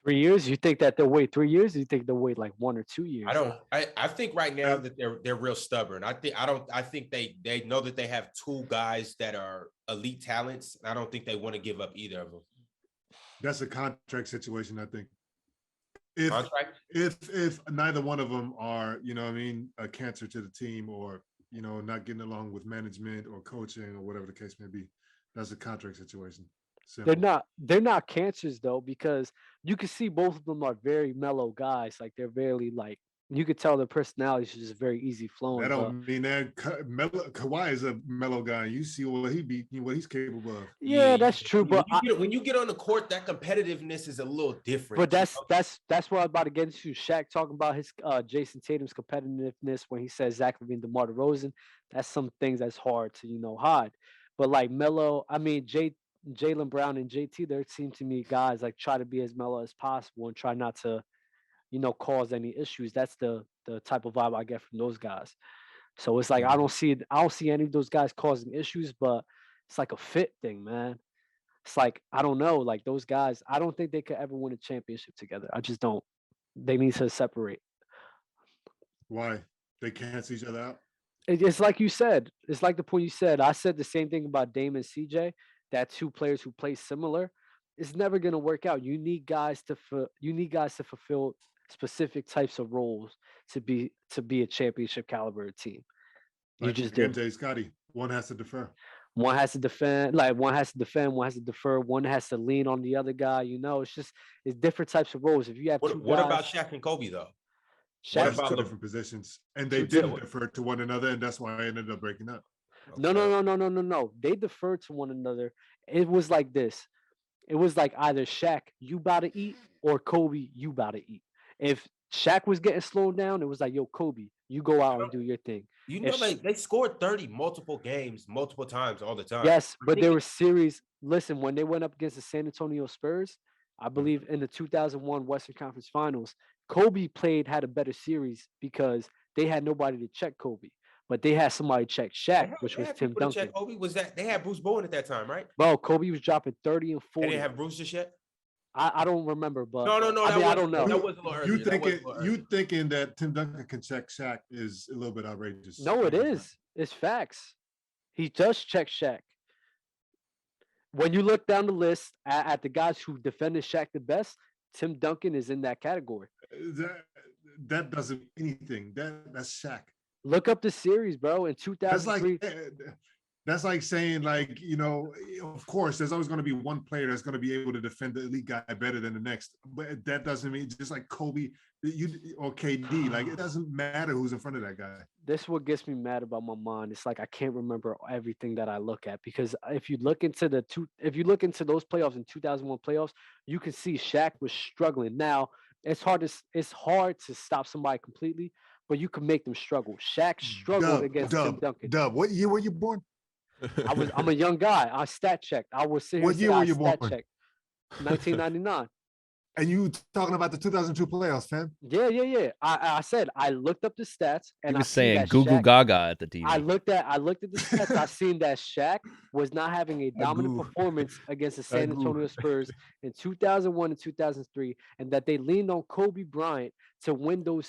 3 years? You think that they'll wait 3 years? Or you think they'll wait like 1 or 2 years? I think right now that they're real stubborn. I think they know that they have two guys that are elite talents. I don't think they want to give up either of them. That's a contract situation, I think. If neither one of them are, you know what I mean, a cancer to the team, or, you know, not getting along with management or coaching or whatever the case may be, that's a contract situation. Simple. They're not cancers though, because you can see both of them are very mellow guys. Like they're very like, you could tell their personalities are just very easy flowing. That don't mean that Kawhi is a mellow guy. You see what he's capable of. Yeah, that's true. But when you get on the court, that competitiveness is a little different. But that's what I'm about to get into. Shaq talking about his Jason Tatum's competitiveness when he says Zach LaVine, DeMar DeRozan. That's some things that's hard to hide. But like Melo, I mean Jaylen Brown and JT, there seem to me guys like try to be as mellow as possible and try not to, cause any issues. That's the type of vibe I get from those guys. So it's like I don't see any of those guys causing issues, but it's like a fit thing, man. It's like I don't know, like those guys, I don't think they could ever win a championship together. I just don't. They need to separate. Why? They cancel each other out? It's like you said. It's like the point you said. I said the same thing about Dame and CJ. That two players who play similar, it's never gonna work out. You need guys to fulfill specific types of roles to be a championship caliber team. You just do. MJ, Scotty, one has to defer. One has to defend, one has to defer, one has to lean on the other guy. It's different types of roles. If you have what about Shaq and Kobe though? That's two different positions, and they didn't defer to one another, and that's why I ended up breaking up. Okay. No. They deferred to one another. It was like this. It was like either Shaq, you about to eat, or Kobe, you about to eat. If Shaq was getting slowed down, it was like, yo, Kobe, you go out and do your thing. They scored 30 multiple games, multiple times, all the time. Yes, but there were series. Listen, when they went up against the San Antonio Spurs, I believe in the 2001 Western Conference Finals, Kobe had a better series because they had nobody to check Kobe, but they had somebody check Shaq, which was Tim Duncan. Kobe was that they had Bruce Bowen at that time, right? Bro, Kobe was dropping 30 and 40. They didn't have Bruce just yet. I don't remember, but No. I don't know. That was a little earlier. You thinking that Tim Duncan can check Shaq is a little bit outrageous. No, it is. It's facts. He does check Shaq. When you look down the list at the guys who defended Shaq the best, Tim Duncan is in that category. That doesn't mean anything. That's Shaq. Look up the series, bro. In 2003. That's like saying, like, you know, of course, there's always going to be one player that's going to be able to defend the elite guy better than the next. But that doesn't mean, just like Kobe or KD, like, it doesn't matter who's in front of that guy. This is what gets me mad about my mind. It's like I can't remember everything that I look at, because if you look into those playoffs in 2001 playoffs, you can see Shaq was struggling. Now it's hard to stop somebody completely, but you can make them struggle. Shaq struggled against Tim Duncan. What year were you born? I'm a young guy. I stat checked. I was sitting here. What year were you born? 1999. And you talking about the 2002 playoffs, fam? Yeah. I said I looked up the stats, and he was saying Goo Goo Gaga at the TV. I looked at the stats. I seen that Shaq was not having a dominant performance against the San Antonio Spurs in 2001 and 2003, and that they leaned on Kobe Bryant to win the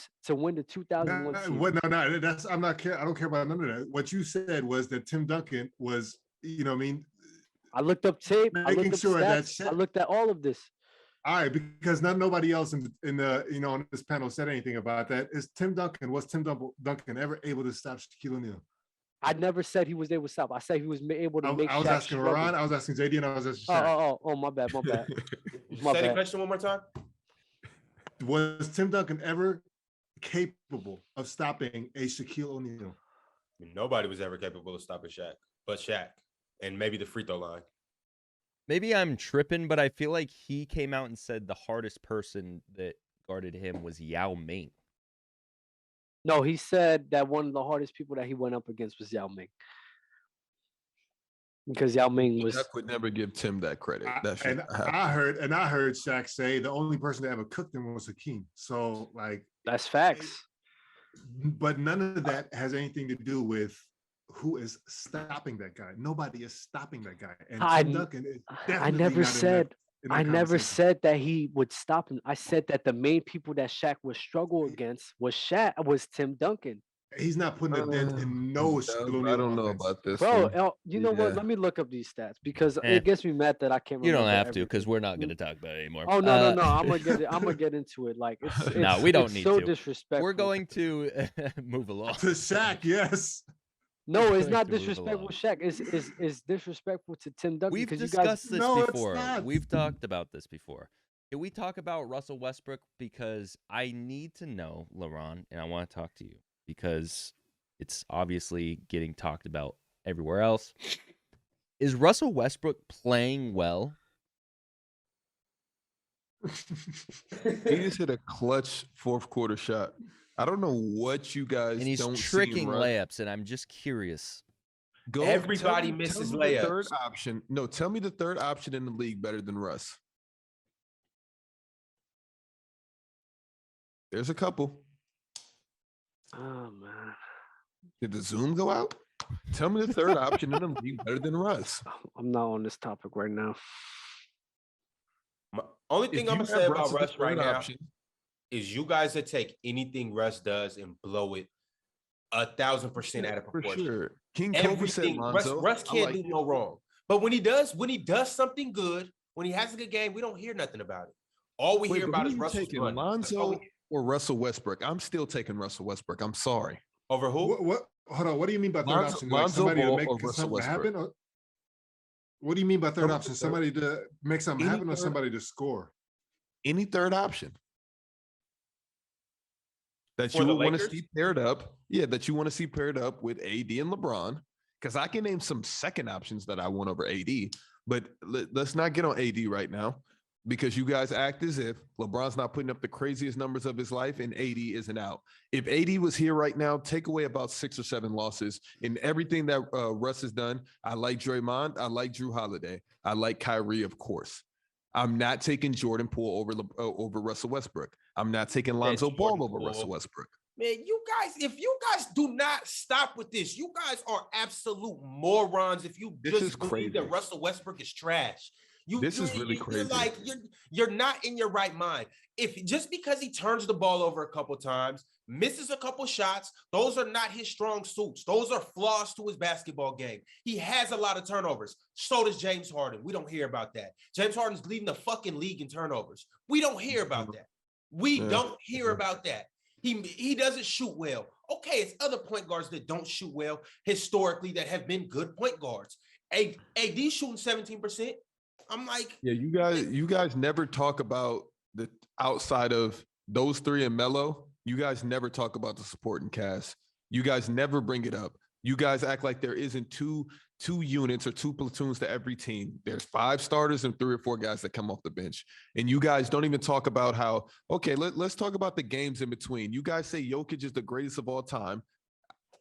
2001 season. I don't care about none of that. What you said was that Tim Duncan was, you know what I mean? I looked up tape. I looked up sure stats. I looked at all of this. All right, because nobody else in the on this panel said anything about that. Was Tim Duncan ever able to stop Shaquille O'Neal? I never said he was able to stop. I said he was able to make. I was Shaq asking struggle. Ron. I was asking JD, and I was asking Shaq. Oh, my bad. Say the question one more time. Was Tim Duncan ever capable of stopping a Shaquille O'Neal? Nobody was ever capable of stopping Shaq, but Shaq, and maybe the free throw line. Maybe I'm tripping, but I feel like he came out and said the hardest person that guarded him was Yao Ming. No, he said that one of the hardest people that he went up against was Yao Ming. Because Yao Ming was. Shaq would never give Tim that credit. I heard Shaq say the only person that ever cooked him was Hakeem. So, like, that's facts. But none of that has anything to do with who is stopping that guy. Nobody is stopping that guy. And Tim Duncan is I never said said that he would stop him. I said that the main people that Shaq would struggle against was Tim Duncan. He's not putting a dent in no. I don't know about this, bro. You know what? Let me look up these stats, because it gets me mad that I can't. You don't have to, because we're not going to talk about it anymore. Oh no! I'm gonna get into it. Like, it's no, we don't need so to. Disrespectful. We're going to move along to Shaq. Yes. No, it's not disrespectful, Shaq. It's disrespectful to Tim Duncan. We've discussed this before. We've talked about this before. Can we talk about Russell Westbrook? Because I need to know, LaRon, and I want to talk to you, because it's obviously getting talked about everywhere else. Is Russell Westbrook playing well? He just hit a clutch fourth quarter shot. I don't know what you guys. And he's tricking layups, and I'm just curious. Everybody misses layups. Third option. No, tell me the third option in the league better than Russ. There's a couple. Oh man. Did the Zoom go out? Tell me the third option in the league better than Russ. I'm not on this topic right now. Only thing I'm gonna say about Russ right now is you guys that take anything Russ does and blow it 1,000% out of proportion. For sure. King Kobe said Lonzo. Russ can't do no wrong. But when he does something good, when he has a good game, we don't hear nothing about it. All we hear about is Russell's taking Lonzo or Russell Westbrook. I'm still taking Russell Westbrook. I'm sorry. Over who? What? Hold on. What do you mean by third option? Like somebody to make something happen? Or, what do you mean by third option? Somebody to make something happen, or somebody to score? Any third option that you would want to see paired up. Yeah, that you want to see paired up with AD and LeBron. Because I can name some second options that I want over AD, but let's not get on AD right now, because you guys act as if LeBron's not putting up the craziest numbers of his life and AD isn't out. If AD was here right now, take away about 6 or 7 losses in everything that Russ has done. I like Draymond. I like Drew Holiday. I like Kyrie, of course. I'm not taking Jordan Poole over Russell Westbrook. I'm not taking Lonzo Ball over Russell Westbrook. Man, if you guys do not stop with this, you guys are absolute morons. If you just believe that Russell Westbrook is trash, This is really crazy. You're not in your right mind. If just because he turns the ball over a couple times, misses a couple shots, those are not his strong suits. Those are flaws to his basketball game. He has a lot of turnovers. So does James Harden. We don't hear about that. James Harden's leading the fucking league in turnovers. We don't hear about that. We don't hear about that. He doesn't shoot well. Okay, it's other point guards that don't shoot well historically that have been good point guards. AD shooting 17%. I'm like, yeah, you guys never talk about the outside of those three and Melo. You guys never talk about the supporting cast. You guys never bring it up. You guys act like there isn't two units or two platoons to every team. There's 5 starters and 3 or 4 guys that come off the bench. And you guys don't even talk about how, okay, let's talk about the games in between. You guys say Jokic is the greatest of all time.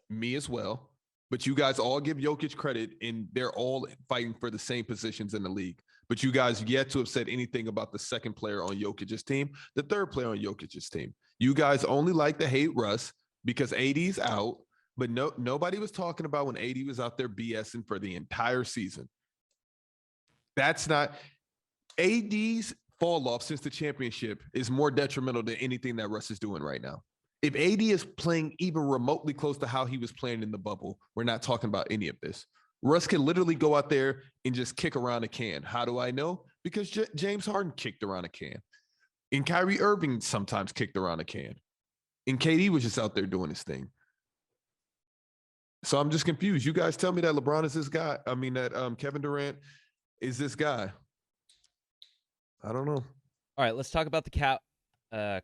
Me as well. But you guys all give Jokic credit, and they're all fighting for the same positions in the league. But you guys yet to have said anything about the second player on Jokic's team, the third player on Jokic's team. You guys only like to hate Russ because AD's out, but nobody was talking about when AD was out there BSing for the entire season. That's not AD's fall off since the championship is more detrimental than anything that Russ is doing right now. If AD is playing even remotely close to how he was playing in the bubble, we're not talking about any of this. Russ can literally go out there and just kick around a can. How do I know? Because James Harden kicked around a can. And Kyrie Irving sometimes kicked around a can. And KD was just out there doing his thing. So I'm just confused. You guys tell me that LeBron is this guy. I mean, that Kevin Durant is this guy. I don't know. All right, let's talk about the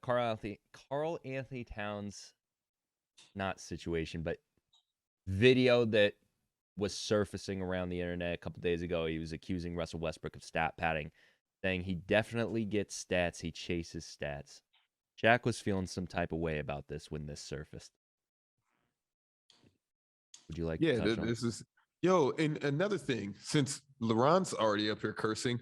Karl Anthony Towns, not situation, but video that was surfacing around the internet a couple days ago. He was accusing Russell Westbrook of stat padding, saying he definitely gets stats. He chases stats. Shaq was feeling some type of way about this when this surfaced. Would you like to touch on this is and another thing, since LeBron's already up here cursing,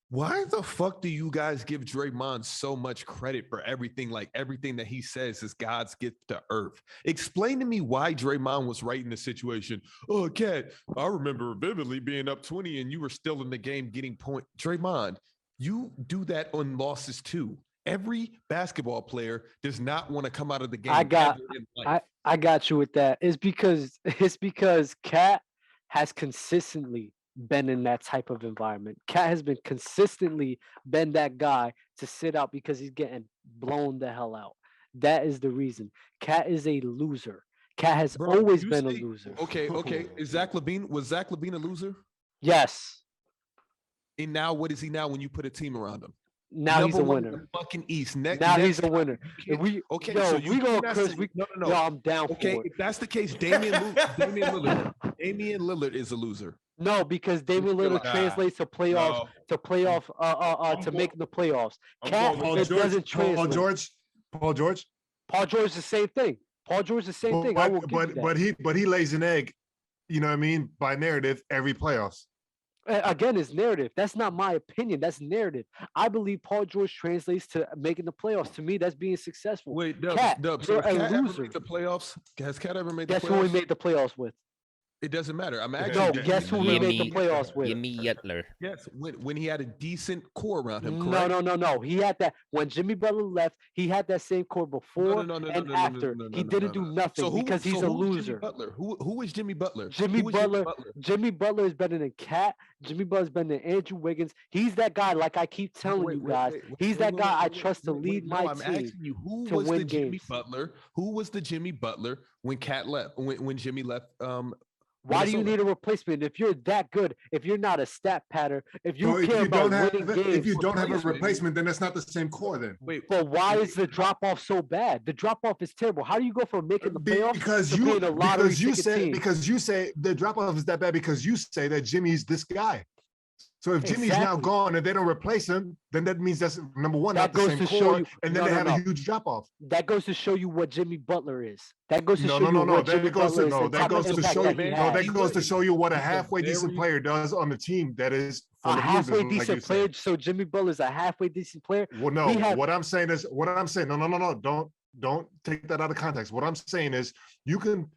why the fuck do you guys give Draymond so much credit for everything? Like everything that he says is God's gift to earth. Explain to me why Draymond was right in the situation. Oh, Cat, I remember vividly being up 20 and you were still in the game getting point. Draymond, you do that on losses too. Every basketball player does not want to come out of the game. I got you with that. It's because Cat has consistently been in that type of environment. Cat has been consistently been that guy to sit out because he's getting blown the hell out. That is the reason. Cat is a loser. Cat has always been a loser. Okay. Was Zach LaVine a loser? Yes. And now what is he now when you put a team around him? Now he's a winner. Fucking East. He's a winner. So we go, Chris. No. Yo, I'm down for it. If that's the case, Damian Lillard is a loser. No, because Damian Lillard translates to playoffs, to make the playoffs. Cat doesn't translate. Paul George. Paul George the same thing. I will give you that. But he lays an egg, you know what I mean, by narrative every playoffs. Again, it's narrative. That's not my opinion. That's narrative. I believe Paul George translates to making the playoffs. To me, that's being successful. Wait, Dubs, so Cat ever made the playoffs? Has Cat ever made the playoffs? Guess who we made the playoffs with? It doesn't matter. I'm actually guess who we made the playoffs with? Jimmy Butler. Yes, when he had a decent core around him. Correct? No. He had that when Jimmy Butler left. He had that same core before and after. He didn't do nothing because he's a loser. Who is Jimmy Butler? Jimmy Butler is better than Cat. Jimmy Butler is better than Andrew Wiggins. He's that guy. Like I keep telling you guys, he's that guy I trust to lead my team. I'm asking you, who was the Jimmy Butler? Who was the Jimmy Butler when Cat left? When Jimmy left? Why do you need a replacement if you're that good? If you're not a stat pattern, if you care about winning games, if you don't have a replacement, then that's not the same core. Then but why is the drop off so bad? The drop off is terrible. How do you go from making the playoffs because you say the drop off is that bad because you say that Jimmy's this guy. So if Jimmy's now gone and they don't replace him, then that means that's number one, not the same core, and then they have a huge drop off. That goes to show you what Jimmy Butler is. That goes to show you what Jimmy Butler is. That goes to show you what a halfway decent player does on the team. That is a halfway decent player. So Jimmy Butler is a halfway decent player. Well, no. What I'm saying. No. Don't take that out of context. What I'm saying is you can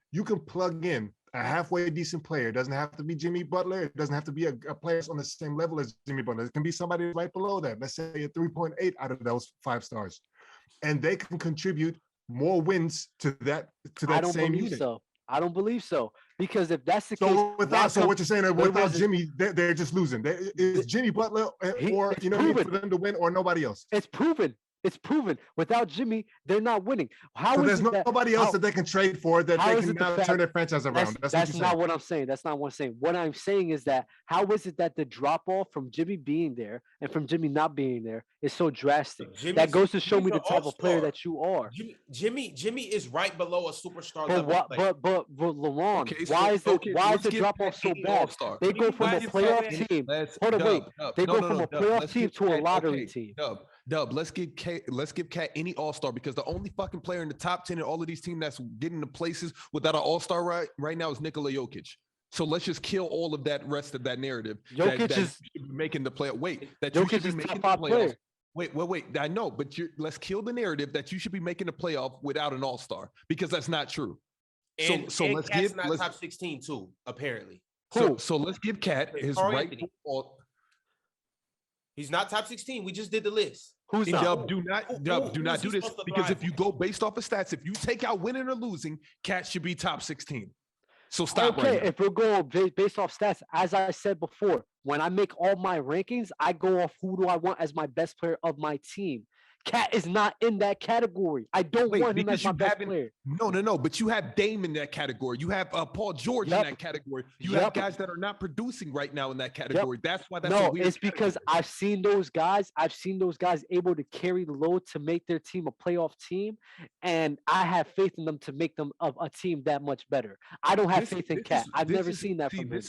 plug in a halfway decent player. It doesn't have to be Jimmy Butler. It doesn't have to be a player on the same level as Jimmy Butler. It can be somebody right below that. Let's say a 3.8 out of those 5 stars. And they can contribute more wins to that same unit. So. I don't believe so. Because if that's the case, so what you're saying is without Jimmy, they're just losing. Is Jimmy Butler or for them to win or nobody else? It's proven. It's proven. Without Jimmy, they're not winning. So there's nobody else that they can trade for that they can now turn their franchise around. That's not what I'm saying. That's not what I'm saying. What I'm saying is that how is it that the drop off from Jimmy being there and from Jimmy not being there is so drastic? That goes to show me the type of player that you are. Jimmy is right below a superstar level. But LeBron, why is the drop off so bad? They go from a playoff team. Hold on, wait. They go from a playoff team to a lottery team. Dub, let's give Cat any all-star, because the only fucking player in the top 10 in all of these teams that's getting to places without an all-star right now is Nikola Jokic. So let's just kill all of that rest of that narrative. Jokic is making the play. Wait, that Jokic is top 5 player. Wait. I know, but let's kill the narrative that you should be making the playoff without an all-star, because that's not true. And let's give not top 16 too, apparently. So let's give Cat his right. He's not top 16. We just did the list. Who's Dub? Do not do this, because if you go based off of stats, if you take out winning or losing, Cat should be top 16. So stop. Okay, if we're going based off stats, as I said before, when I make all my rankings, I go off who do I want as my best player of my team. Cat is not in that category. I don't want him as my best player. No. But you have Dame in that category. You have Paul George in that category. You have guys that are not producing right now in that category. That's why that's a weird it's because I've seen those guys able to carry the load to make their team a playoff team, and I have faith in them to make them a team that much better. I don't have faith in Cat. I've never seen that from him. This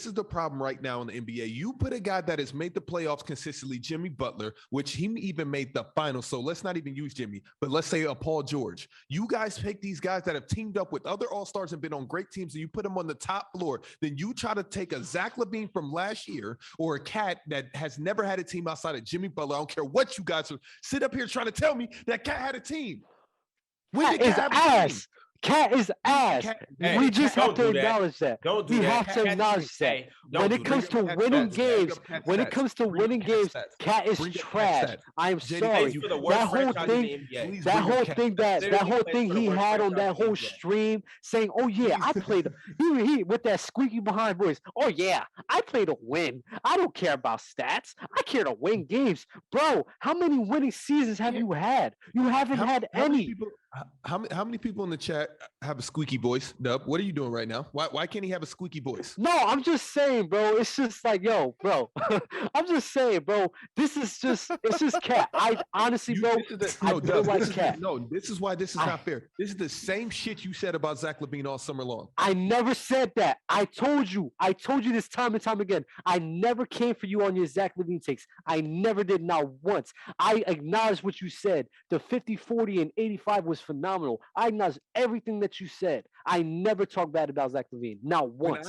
is the problem right now in the NBA. You put a guy that has made the playoffs consistently, Jimmy Butler, which he even made the finals. So let's not even use Jimmy, but let's say a Paul George. You guys pick these guys that have teamed up with other all-stars and been on great teams, and you put them on the top floor. Then you try to take a Zach LaVine from last year or a Cat that has never had a team outside of Jimmy Butler. I don't care what you guys sit up here trying to tell me that Cat had a team. When did Cat have a team? Cat is ass. We just have to acknowledge that. We have to acknowledge that. When it comes to winning games, Cat is trash. I am sorry. That whole thing he had on that whole stream saying, "Oh yeah, I played." He with that squeaky behind voice. "Oh yeah, I play to win. I don't care about stats. I care to win games, bro." How many winning seasons have you had? You haven't had any. How many people in the chat have a squeaky voice? Dub, what are you doing right now? Why can't he have a squeaky voice? No, I'm just saying, bro. It's just like, yo, bro. I'm just saying, bro. It's just Cat. I honestly, bro, I don't like Cat. No, this is why this is not fair. This is the same shit you said about Zach LaVine all summer long. I never said that. I told you this time and time again. I never came for you on your Zach LaVine takes. I never did, not once. I acknowledged what you said. The 50, 40, and 85 was phenomenal. I acknowledge everything that you said. I never talked bad about Zach LaVine, not once.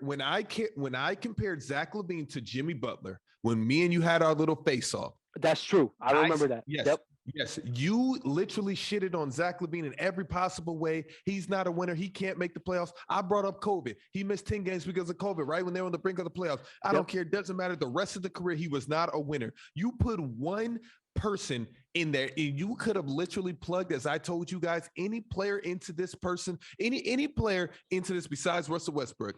When I compared Zach LaVine to Jimmy Butler, when me and you had our little face off. That's true. I remember that. Yes. Yep. Yes, you literally shitted on Zach LaVine in every possible way. He's not a winner. He can't make the playoffs. I brought up COVID. He missed 10 games because of COVID, right? When they were on the brink of the playoffs. I don't care. It doesn't matter. The rest of the career, he was not a winner. You put one person in there, and you could have literally plugged, as I told you guys, any player into this person, any player into this besides Russell Westbrook.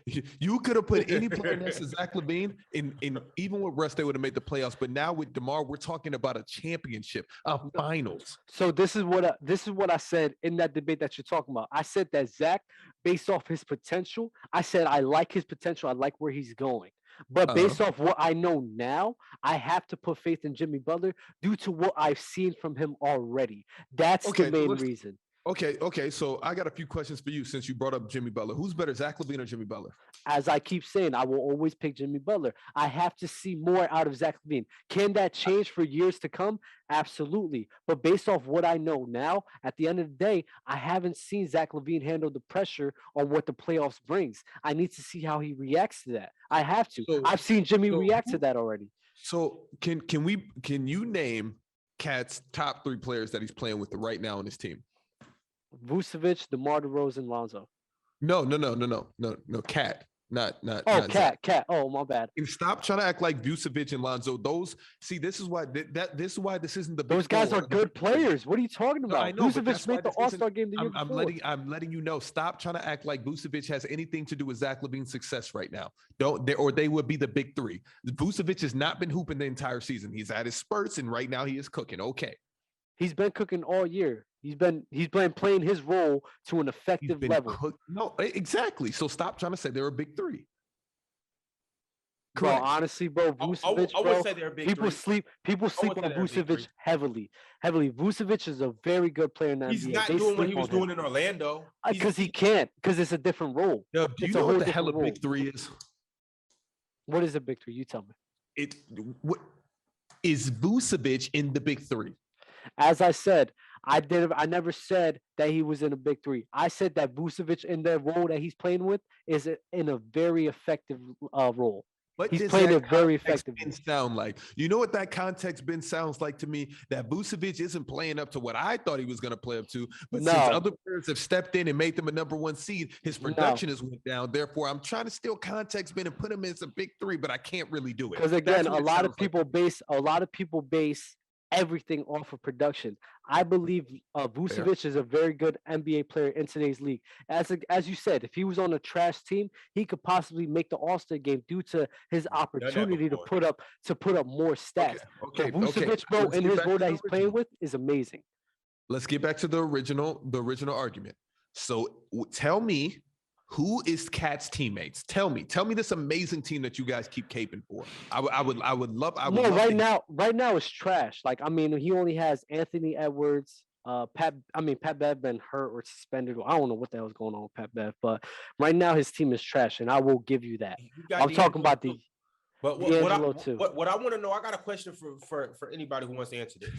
You could have put any player next to Zach LaVine, and even with Russ, they would have made the playoffs. But now with DeMar, we're talking about a championship, a finals. So this is what I said in that debate that you're talking about. I said that Zach, based off his potential, I said I like his potential. I like where he's going. But based off what I know now, I have to put faith in Jimmy Butler due to what I've seen from him already. That's the main reason. Okay. So I got a few questions for you since you brought up Jimmy Butler. Who's better, Zach LaVine or Jimmy Butler? As I keep saying, I will always pick Jimmy Butler. I have to see more out of Zach LaVine. Can that change for years to come? Absolutely. But based off what I know now, at the end of the day, I haven't seen Zach LaVine handle the pressure on what the playoffs brings. I need to see how he reacts to that. I have to. I've seen Jimmy react to that already. So can you name Cat's top 3 players that he's playing with right now on his team? Vucevic, DeMar DeRozan, Lonzo. No. Cat. Not Oh, Zach. Cat. Oh, my bad. And stop trying to act like Vucevic and Lonzo. This is why this isn't the big Those guys four. are good players. What are you talking No, about? I know, but that's Vucevic why made the this All-Star game the year I'm before. letting you know. Stop trying to act like Vucevic has anything to do with Zach LaVine's success right now. They would be the big 3. Vucevic has not been hooping the entire season. He's at his spurts, and right now he is cooking. Okay. He's been cooking all year. He's been playing his role to an effective level. No, exactly. So stop trying to say they're a big 3. Bro, Correct. honestly, bro, Vucevic, I would say they're a big people 3. sleep on say they're a big 3. Vucevic heavily. Vucevic is a very good player in the He's NBA. not doing what he was doing in Orlando. Because he can't, because it's a different role. Do you know what the hell a big 3 is? What is a big 3? You tell me. What is Vucevic in the big 3? As I said, I never said that he was in a big 3. I said that Vucevic in the role that he's playing with is in a very effective role. What he's does played that it very context effectively. been sound like? You know what that context been sounds like to me? That Vucevic isn't playing up to what I thought he was going to play up to. But since other players have stepped in and made them a number 1 seed, his production has went down. Therefore, I'm trying to steal context bin and put him in as a big 3, but I can't really do it. Because again, a lot of people base everything off of production. I believe Vucevic is a very good NBA player in today's league. As you said, if he was on a trash team, he could possibly make the All-Star game due to his opportunity to put up more stats. Okay. Vucevic, bro, in his role that he's playing with is amazing. Let's get back to the original argument. So tell me, who is Cat's teammates? Tell me this amazing team that you guys keep caping for. I would love. Right now it's trash. Like, I mean, he only has Anthony Edwards, Pat Bev been hurt or suspended. I don't know what the hell's going on with Pat Bev, but right now his team is trash, and I will give you that. I'm talking about the. But what I want to know, I got a question for anybody who wants to answer this.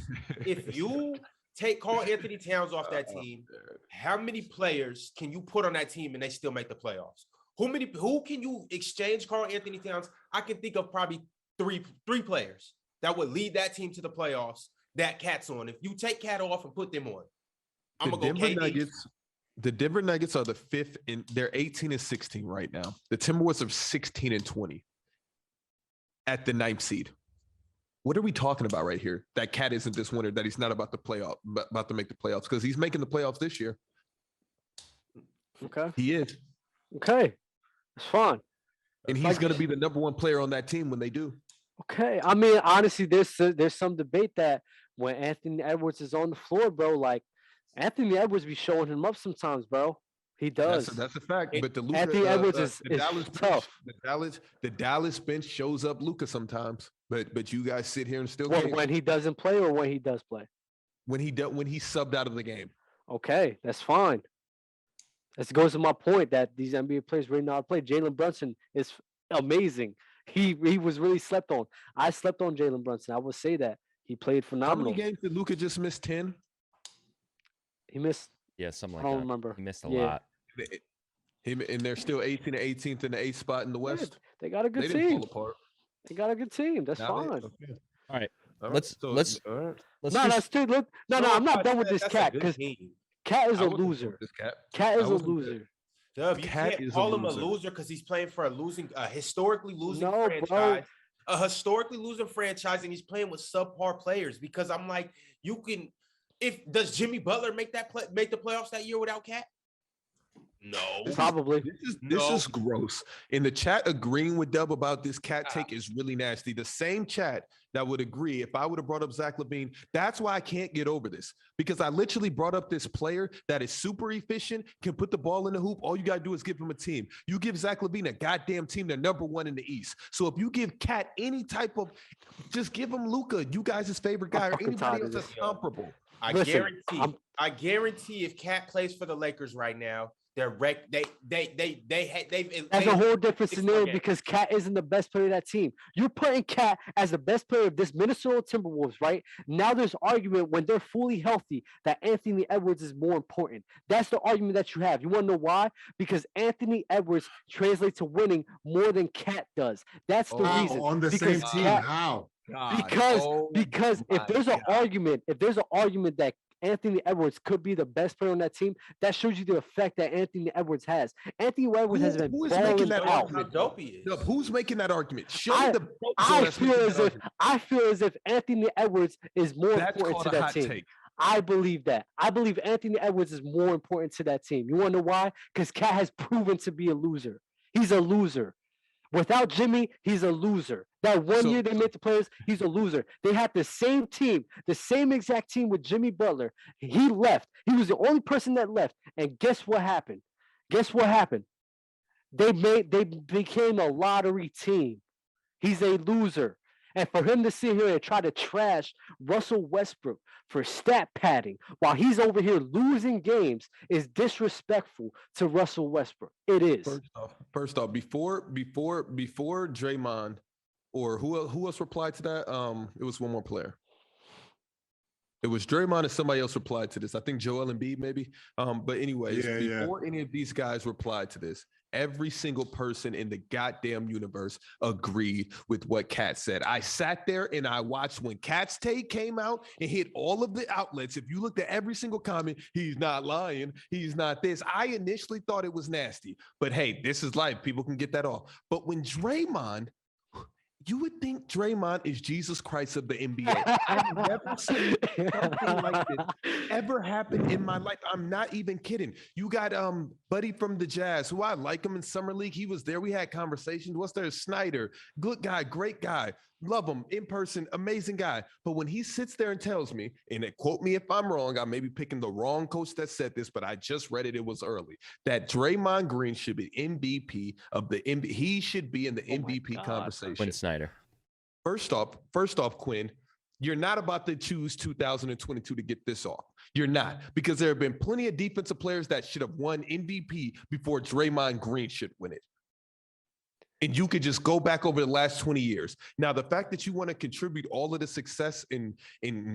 If you take Karl Anthony Towns off that team, how many players can you put on that team and they still make the playoffs? Who can you exchange Karl Anthony Towns? I can think of probably three players that would lead that team to the playoffs that Cat's on. If you take Cat off and put them on, I'm gonna go KD. The Denver Nuggets are the 5th, and they're 18-16 right now. The Timberwolves are 16-20 at the 9th seed. What are we talking about right here? That Cat isn't this winner, that he's not about to make the playoffs, because he's making the playoffs this year. Okay. He is. Okay. It's fine. And he's going to be the number 1 player on that team when they do. Okay. I mean, honestly, there's some debate that when Anthony Edwards is on the floor, bro, like Anthony Edwards be showing him up sometimes, bro. He does. That's a fact. But Anthony Edwards is tough. The Dallas bench shows up Luka sometimes. But you guys sit here and still when he doesn't play or when he does play? When he subbed out of the game. Okay, that's fine. This goes to my point that these NBA players really know how to play. Jalen Brunson is amazing. He was really slept on. I slept on Jalen Brunson. I would say that. He played phenomenal. How many games did Luka just miss? 10? He missed. Yeah, something like that. I don't remember. He missed a lot. Him and they're still 18th and 18th in the 8th spot in the West. Yeah, they got a good team. Didn't fall apart. They got a good team. That's fine. Okay. All right. Let's. No, I'm not done with this Cat because Cat is a loser. Cat is a loser. Dub, you can't call him a loser because he's playing for a historically losing franchise. Bro. A historically losing franchise, and he's playing with subpar players. Because I'm like, does Jimmy Butler make the playoffs that year without Cat? No, probably. This is gross. In the chat, agreeing with Dub about this Cat take is really nasty. The same chat that would agree if I would have brought up Zach LaVine. That's why I can't get over this, because I literally brought up this player that is super efficient, can put the ball in the hoop. All you got to do is give him a team. You give Zach LaVine a goddamn team. They're number 1 in the East. So if you give Cat any type of, just give him Luka, you guys' favorite guy, or anybody else that's comparable. I guarantee if Cat plays for the Lakers right now, that's a whole different scenario because Cat isn't the best player of that team. You're putting Cat as the best player of this Minnesota Timberwolves, right? Now there's argument when they're fully healthy that Anthony Edwards is more important. That's the argument that you have. You want to know why? Because Anthony Edwards translates to winning more than Cat does. That's the reason. On the same team. How? God. Because if there's an argument that Anthony Edwards could be the best player on that team, that shows you the effect that Anthony Edwards has. Anthony Edwards has been balling out. Who's making that argument? Show me the. I feel as if Anthony Edwards is more important to that team. Take. I believe that. I believe Anthony Edwards is more important to that team. You want to know why? Because Cat has proven to be a loser. He's a loser. Without Jimmy, he's a loser. That year they made the playoffs, he's a loser. They had the same team, the same exact team with Jimmy Butler. He left. He was the only person that left. And guess what happened? They became a lottery team. He's a loser. And for him to sit here and try to trash Russell Westbrook for stat padding while he's over here losing games is disrespectful to Russell Westbrook. It is. First off, before Draymond, or who else replied to that? It was one more player. It was Draymond and somebody else replied to this. I think Joel Embiid maybe. But anyways, before any of these guys replied to this, every single person in the goddamn universe agreed with what Cat said. I sat there and I watched when Cat's take came out and hit all of the outlets. If you looked at every single comment, he's not lying. He's not this. I initially thought it was nasty, but hey, this is life. People can get that off. But when Draymond, you would think Draymond is Jesus Christ of the NBA. I've never seen something like this ever happen in my life. I'm not even kidding. You got Buddy from the Jazz, who I like him in Summer League. He was there. We had conversations. What's there? Snyder, good guy, great guy. Love him in person, amazing guy. But when he sits there and tells me, and quote me if I'm wrong, I may be picking the wrong coach that said this, but I just read it. It was early. That Draymond Green should be MVP of the NBA. He should be in the MVP conversation. Quinn Snyder. First off, Quinn, you're not about to choose 2022 to get this off. You're not, because there have been plenty of defensive players that should have won MVP before Draymond Green should win it. And you could just go back over the last 20 years. Now, the fact that you want to contribute all of the success in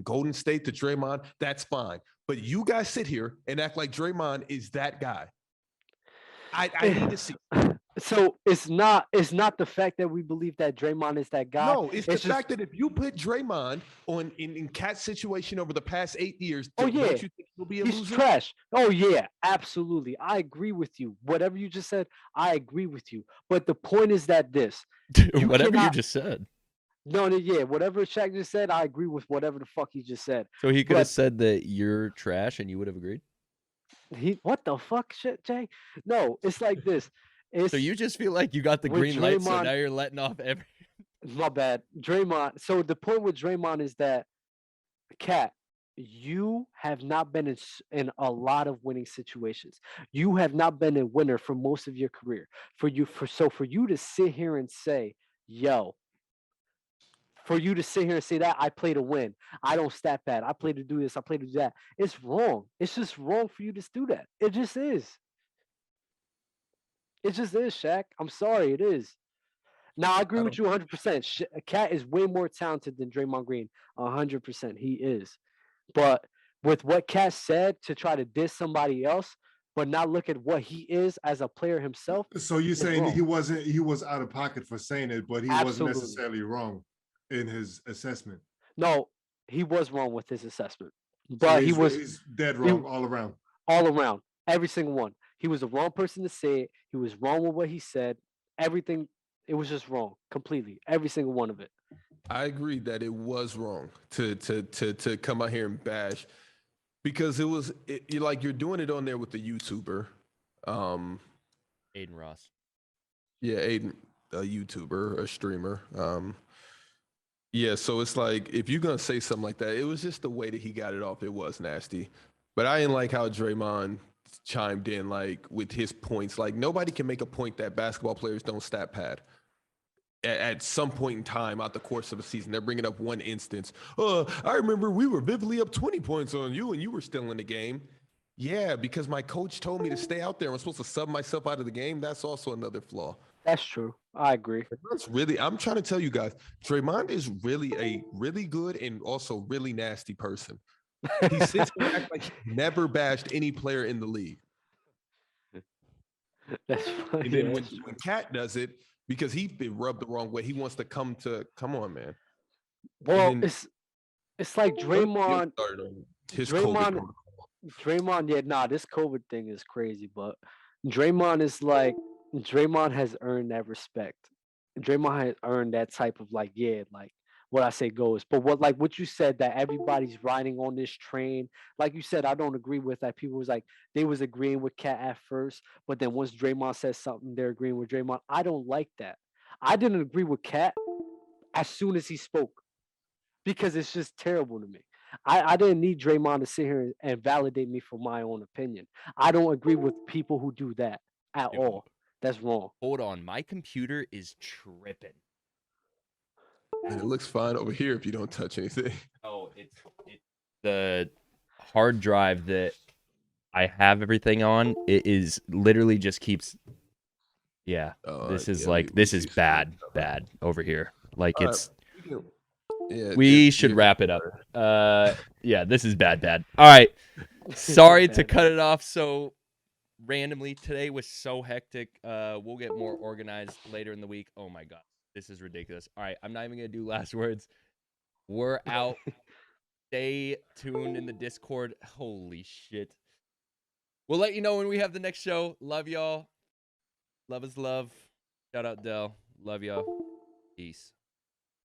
Golden State to Draymond, that's fine. But you guys sit here and act like Draymond is that guy. I need to see. So it's not the fact that we believe that Draymond is that guy. No, it's the fact that if you put Draymond in Cat's situation over the past 8 years, don't you think he'll be a loser? He's trash. Oh yeah, absolutely. I agree with you. Whatever you just said, I agree with you. But the point is that whatever you just said. No, whatever Shaq just said, I agree with whatever the fuck he just said. So he could have said that you're trash and you would have agreed? What the fuck, shit, Jay? No, it's like this. So you just feel like you got the green light, so now you're letting off every. My bad, Draymond. So the point with Draymond is that, Cat, you have not been in a lot of winning situations. You have not been a winner for most of your career. For you to sit here and say, that I play to win. I don't stat pad. I play to do this. I play to do that. It's wrong. It's just wrong for you to do that. It just is. It just is, Shaq. I'm sorry, it is. Now, I agree with you 100%. Cat is way more talented than Draymond Green. 100%. He is. But with what Cat said, to try to diss somebody else, but not look at what he is as a player himself. So you're saying he was out of pocket for saying it, but he wasn't necessarily wrong in his assessment. No, he was wrong with his assessment. But so he's dead wrong all around. All around. Every single one. He was the wrong person to say it. He was wrong with what he said. Everything, it was just wrong completely. Every single one of it. I agree that it was wrong to come out here and bash, because you're like, you're doing it on there with the YouTuber, Aiden Ross. Yeah, Aiden, a YouTuber, a streamer. Yeah, so it's like, if you're gonna say something like that, it was just the way that he got it off. It was nasty, but I didn't like how Draymond chimed in, like, with his points. Like, nobody can make a point that basketball players don't stat pad. At some point in time out the course of a season, they're bringing up one instance. I remember we were vividly up 20 points on you and you were still in the game. Yeah, because my coach told me to stay out there. I'm supposed to sub myself out of the game. That's also another flaw. That's true. I agree. I'm trying to tell you guys, Draymond is really a really good and also really nasty person. He sits and acts like he never bashed any player in the league. That's funny. And then when Cat does it, because he's been rubbed the wrong way, he wants to come on, man. Well, then- it's like Draymond. His Draymond, COVID Draymond, yeah, nah, this COVID thing is crazy, but Draymond is like Draymond has earned that respect. Draymond has earned that type of like, yeah, like what I say goes. But what you said that everybody's riding on this train, like you said, I don't agree with that. People was like they was agreeing with Cat at first, but then once Draymond says something, they're agreeing with Draymond. I don't like that. I didn't agree with Cat as soon as he spoke because it's just terrible to me. I didn't need Draymond to sit here and validate me for my own opinion. I don't agree with people who do that at Hey, all. That's wrong. Hold on, my computer is tripping. and it looks fine over here if you don't touch anything. Oh, it's the hard drive that I have everything on. It is literally just keeps. Yeah, this is yeah, like we this is see some bad, stuff. bad over here. Like All it's. Yeah, We should wrap it up. Yeah, this is bad. All right. Sorry to cut it off so randomly. Today was so hectic. We'll get more organized later in the week. Oh my god, this is ridiculous. All right, I'm not even gonna do last words. We're out. Stay tuned in the Discord. Holy shit. We'll let you know when we have the next show. Love y'all. Love is love. Shout out Dell. Love y'all. Peace.